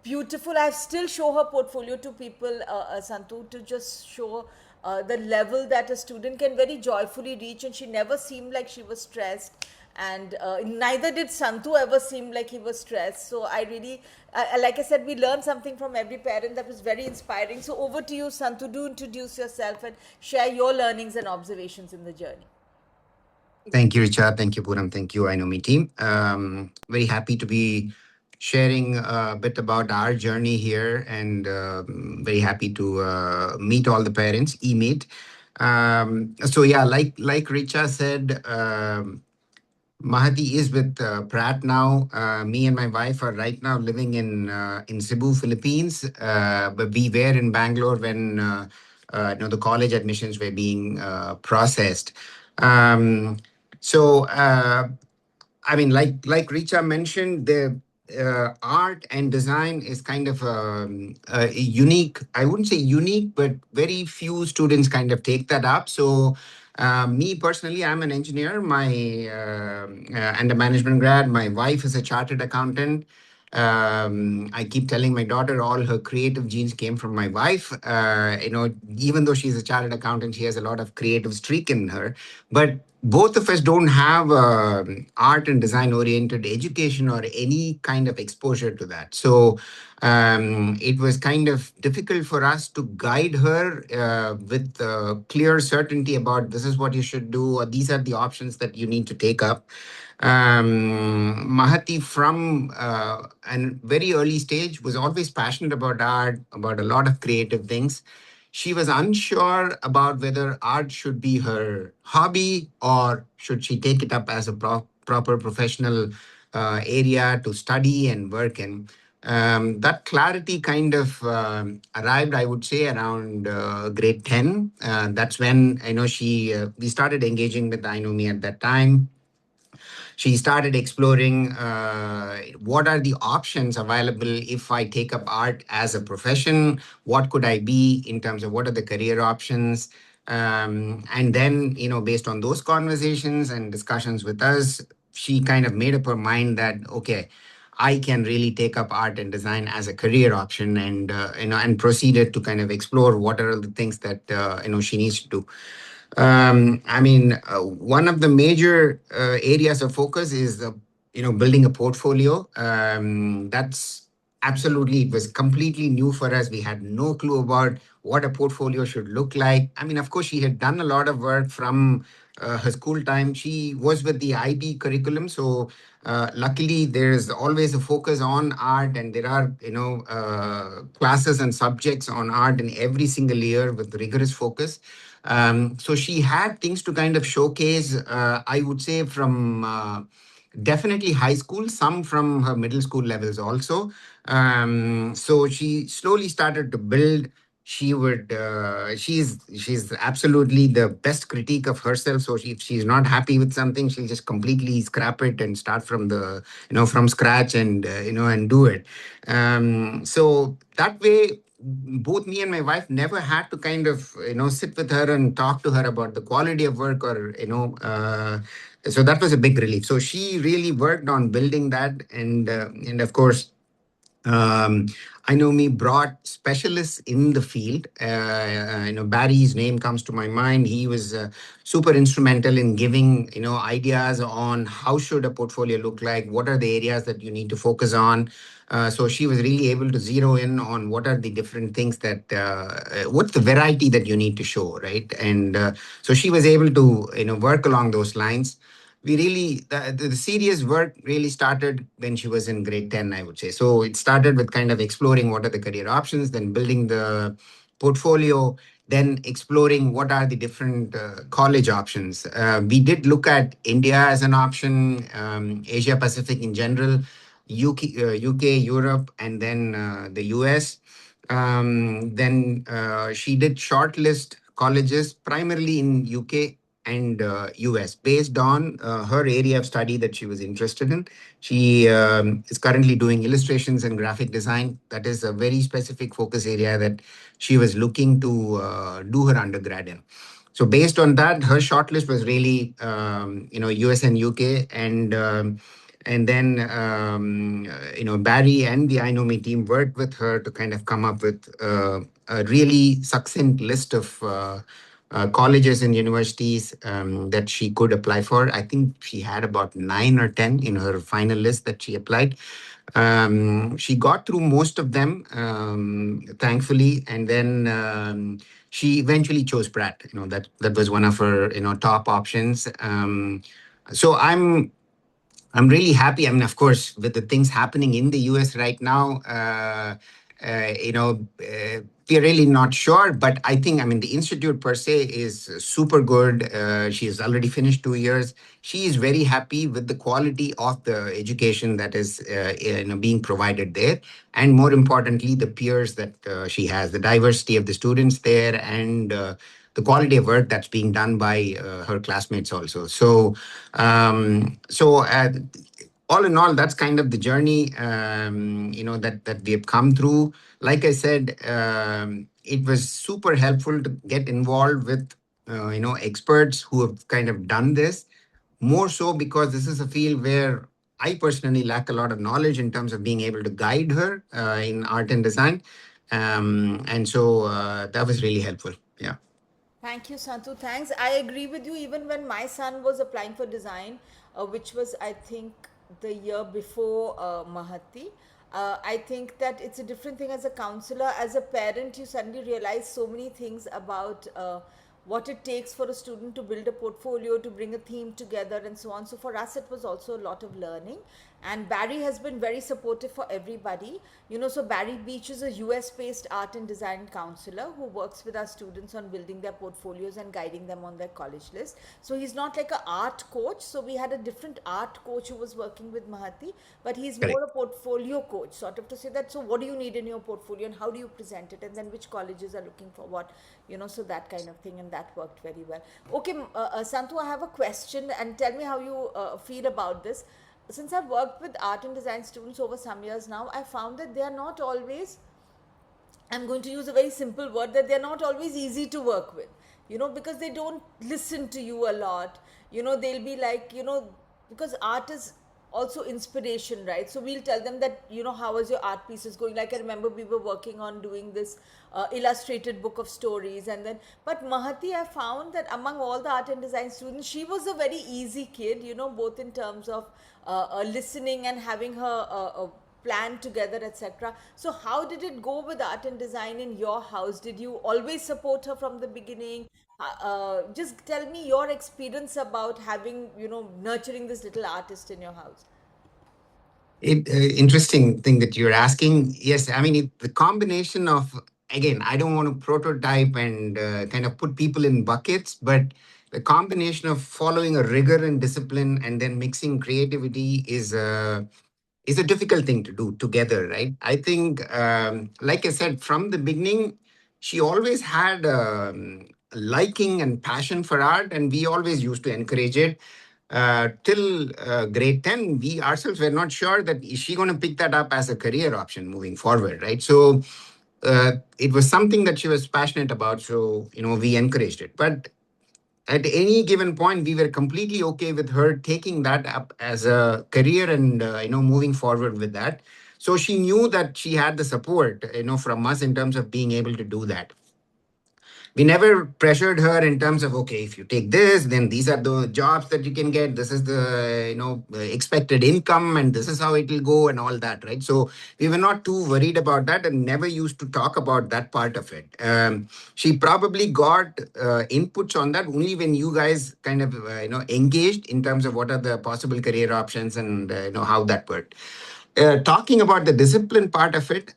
beautiful. I still show her portfolio to people, Santu, to just show the level that a student can very joyfully reach, and she never seemed like she was stressed, and neither did Santu ever seem like he was stressed. So I really, like I said, we learned something from every parent that was very inspiring. So over to you, Santu. Do introduce yourself and share your learnings and observations in the journey. Thank you, Richard. Thank you, Puram. Thank you, I know me team. Very happy to be sharing a bit about our journey here and very happy to meet all the parents, e-meet. So yeah, like Richa said, Mahati is with Pratt now. Me and my wife are right now living in Cebu, Philippines. But we were in Bangalore when the college admissions were being processed. Um, so I mean, like Richa mentioned, the art and design is kind of unique. I wouldn't say unique, but very few students kind of take that up. So, me personally, I'm an engineer. And a management grad. My wife is a chartered accountant. I keep telling my daughter all her creative genes came from my wife. Even though she's a chartered accountant, she has a lot of creative streak in her. But both of us don't have art and design oriented education or any kind of exposure to that. So it was kind of difficult for us to guide her with clear certainty about this is what you should do, or these are the options that you need to take up. Mahati, from a very early stage, was always passionate about art, about a lot of creative things. She was unsure about whether art should be her hobby or should she take it up as a proper professional area to study and work in. That clarity kind of arrived, I would say, around grade 10. That's when I know we started engaging with I Know Me at that time. She started exploring what are the options available if I take up art as a profession. What could I be in terms of what are the career options? And then, based on those conversations and discussions with us, she kind of made up her mind that, okay, I can really take up art and design as a career option, and proceeded to kind of explore what are the things that she needs to do. One of the major areas of focus is building a portfolio. That's absolutely, it was completely new for us. We had no clue about what a portfolio should look like. I mean, of course, she had done a lot of work from her school time. She was with the IB curriculum, so luckily there's always a focus on art, and there are classes and subjects on art in every single year with rigorous focus. So she had things to kind of showcase, I would say, from definitely high school, some from her middle school levels also. So she slowly started to build. She's absolutely the best critique of herself. So if she's not happy with something, she'll just completely scrap it and start from from scratch, and do it. So that way, both me and my wife never had to kind of sit with her and talk to her about the quality of work, or so that was a big relief. So she really worked on building that, and of course, um, I know me brought specialists in the field. Barry's name comes to my mind. He was super instrumental in giving ideas on how should a portfolio look like, what are the areas that you need to focus on. So she was really able to zero in on what are the different things that what's the variety that you need to show, right? And so she was able to work along those lines. We really the serious work really started when she was in grade 10, I would say. So it started with kind of exploring what are the career options, then building the portfolio, then exploring what are the different college options. We did look at India as an option, Asia Pacific in general, UK, Europe, and then the US. Then she did shortlist colleges primarily in UK and US based on her area of study that she was interested in. She is currently doing illustrations and graphic design. That is a very specific focus area that she was looking to do her undergrad in. So based on that, her shortlist was really US and UK, and then Barry and the I Know Me team worked with her to kind of come up with a really succinct list of colleges and universities that she could apply for. I think she had about 9 or 10 in her final list that she applied. She got through most of them, thankfully, and then she eventually chose Pratt. That was one of her top options. So I'm really happy. I mean, of course, with the things happening in the US right now, we're really not sure, but I think, I mean, the institute per se is super good. She has already finished 2 years. She is very happy with the quality of the education that is being provided there. And more importantly, the peers that she has, the diversity of the students there, and the quality of work that's being done by her classmates also. So all in all, that's kind of the journey, that we have come through. Like I said, it was super helpful to get involved with, experts who have kind of done this. More so because this is a field where I personally lack a lot of knowledge in terms of being able to guide her in art and design. And so that was really helpful. Yeah. Thank you, Santu. Thanks. I agree with you. Even when my son was applying for design, which was, I think, the year before Mahati, I think that it's a different thing as a counselor. As a parent, you suddenly realize so many things about what it takes for a student to build a portfolio, to bring a theme together, and so on. So for us, it was also a lot of learning. And Barry has been very supportive for everybody. So Barry Beach is a US based art and design counselor who works with our students on building their portfolios and guiding them on their college list. So he's not like an art coach. So we had a different art coach who was working with Mahati, but he's Correct. more a portfolio coach, sort of to say that, so what do you need in your portfolio and how do you present it, and then which colleges are looking for what, so that kind of thing, and that worked very well. Okay, Santu, I have a question, and tell me how you feel about this. Since I've worked with art and design students over some years now, I found that they are not always, I'm going to use a very simple word, that they're not always easy to work with, because they don't listen to you a lot. They'll be like, because art is also inspiration, right? So we'll tell them that, how is your art pieces going? Like I remember we were working on doing this illustrated book of stories, and then, but Mahati, I found that among all the art and design students, she was a very easy kid, both in terms of listening and having her plan together, etc. So how did it go with art and design in your house? Did you always support her from the beginning? Just tell me your experience about having, nurturing this little artist in your house. Interesting thing that you're asking. Yes, I mean, the combination of, again, I don't want to prototype and kind of put people in buckets, but the combination of following a rigor and discipline and then mixing creativity is a difficult thing to do together, right? I think, like I said, from the beginning, she always had liking and passion for art, and we always used to encourage it. Till grade 10, we ourselves were not sure that is she going to pick that up as a career option moving forward, right? So it was something that she was passionate about. So, we encouraged it. But at any given point, we were completely okay with her taking that up as a career and, moving forward with that. So she knew that she had the support, from us in terms of being able to do that. We never pressured her in terms of, okay, if you take this, then these are the jobs that you can get, this is the expected income, and this is how it will go, and all that, right? So we were not too worried about that, and never used to talk about that part of it. She probably got inputs on that only when you guys kind of engaged in terms of what are the possible career options, and how that worked. Talking about the discipline part of it,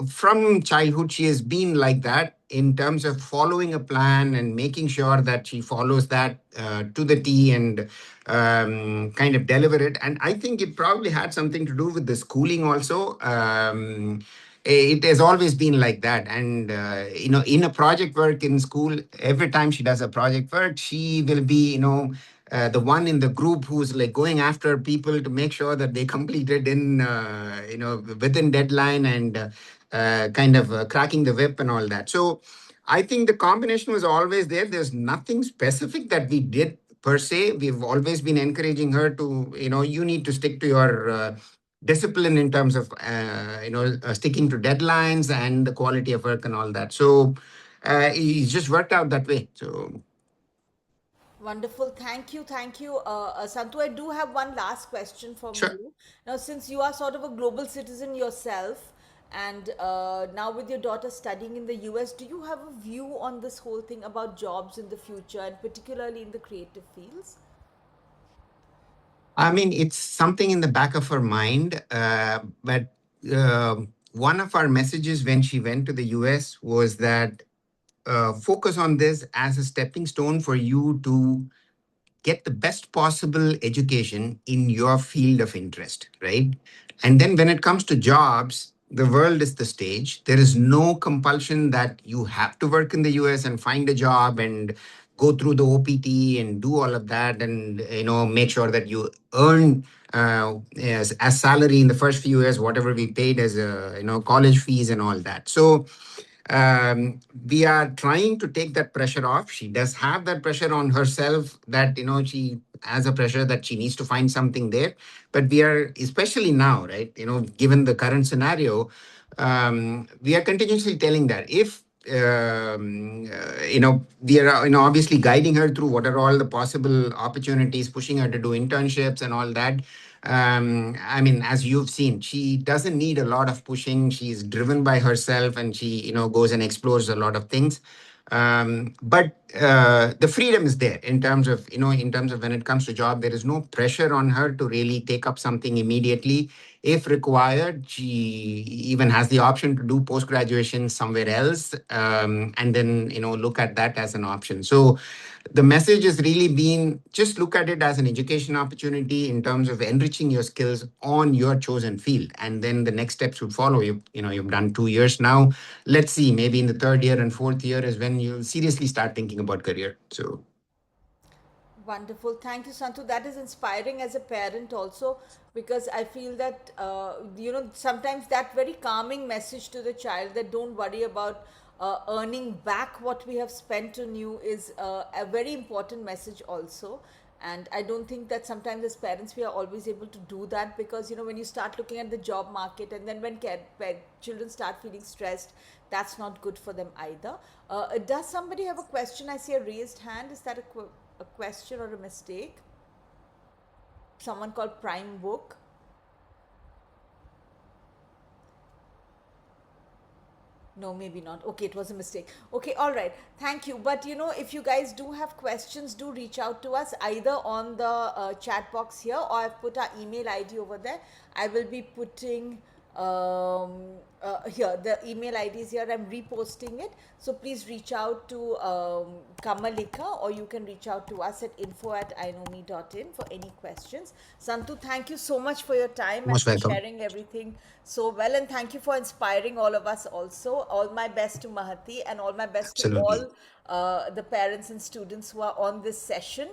from childhood, she has been like that in terms of following a plan and making sure that she follows that to the T, and kind of deliver it. And I think it probably had something to do with the schooling also. It has always been like that. And, in a project work in school, every time she does a project work, she will be, the one in the group who's like going after people to make sure that they complete it in, within deadline, and kind of cracking the whip and all that. So I think the combination was always there. There's nothing specific that we did per se. We've always been encouraging her to, you need to stick to your discipline in terms of, sticking to deadlines and the quality of work and all that. So it just worked out that way. So Wonderful. Thank you. Thank you, Santu. I do have one last question from sure. you. Now, since you are sort of a global citizen yourself, and now with your daughter studying in the US, do you have a view on this whole thing about jobs in the future, and particularly in the creative fields? I mean, it's something in the back of her mind, but one of our messages when she went to the US was that focus on this as a stepping stone for you to get the best possible education in your field of interest, right? And then when it comes to jobs, the world is the stage. There is no compulsion that you have to work in the US and find a job and go through the OPT and do all of that and make sure that you earn as salary in the first few years whatever we paid as college fees and all that. So we are trying to take that pressure off. She does have that pressure on herself that, she has a pressure that she needs to find something there. But we are, especially now, right, given the current scenario, we are continuously telling that if, we are, obviously guiding her through what are all the possible opportunities, pushing her to do internships and all that. I mean, as you've seen, she doesn't need a lot of pushing. She's driven by herself and she, goes and explores a lot of things. But the freedom is there in terms of, when it comes to job, there is no pressure on her to really take up something immediately. If required, she even has the option to do post-graduation somewhere else, and then, look at that as an option. So the message has really been just look at it as an education opportunity in terms of enriching your skills on your chosen field. And then the next steps would follow. You've done 2 years now. Let's see, maybe in the third year and fourth year is when you'll seriously start thinking about career. So Wonderful. Thank you, Santu. That is inspiring as a parent also, because I feel that, sometimes that very calming message to the child that don't worry about earning back what we have spent on you is a very important message also. And I don't think that sometimes as parents we are always able to do that, because, when you start looking at the job market and then when children start feeling stressed, that's not good for them either. Does somebody have a question? I see a raised hand. Is that a question or a mistake? Someone called Prime Book. No, maybe not. Okay, it was a mistake. Okay, all right. Thank you. But if you guys do have questions, do reach out to us either on the chat box here, or I've put our email ID over there. I will be putting here the email ID is here. I'm reposting it. So please reach out to Kamalika, or you can reach out to us at info@inomi.in for any questions. Santu, thank you so much for your time and most for welcome. sharing everything so well, and thank you for inspiring all of us also. All my best to Mahati, and all my best to Absolutely. all the parents and students who are on this session.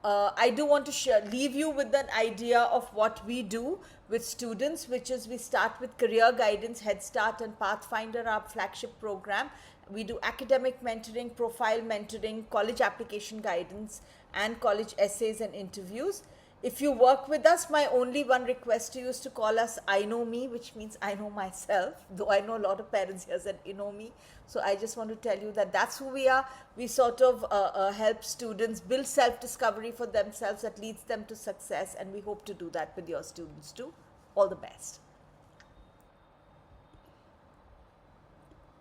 I do want to leave you with an idea of what we do with students, which is we start with career guidance, Head Start and Pathfinder, our flagship program. We do academic mentoring, profile mentoring, college application guidance, and college essays and interviews. If you work with us, my only one request to you is to call us I Know Me, which means I know myself, though I know a lot of parents here said you know me. So I just want to tell you that that's who we are. We sort of help students build self-discovery for themselves that leads them to success, and we hope to do that with your students too. All the best.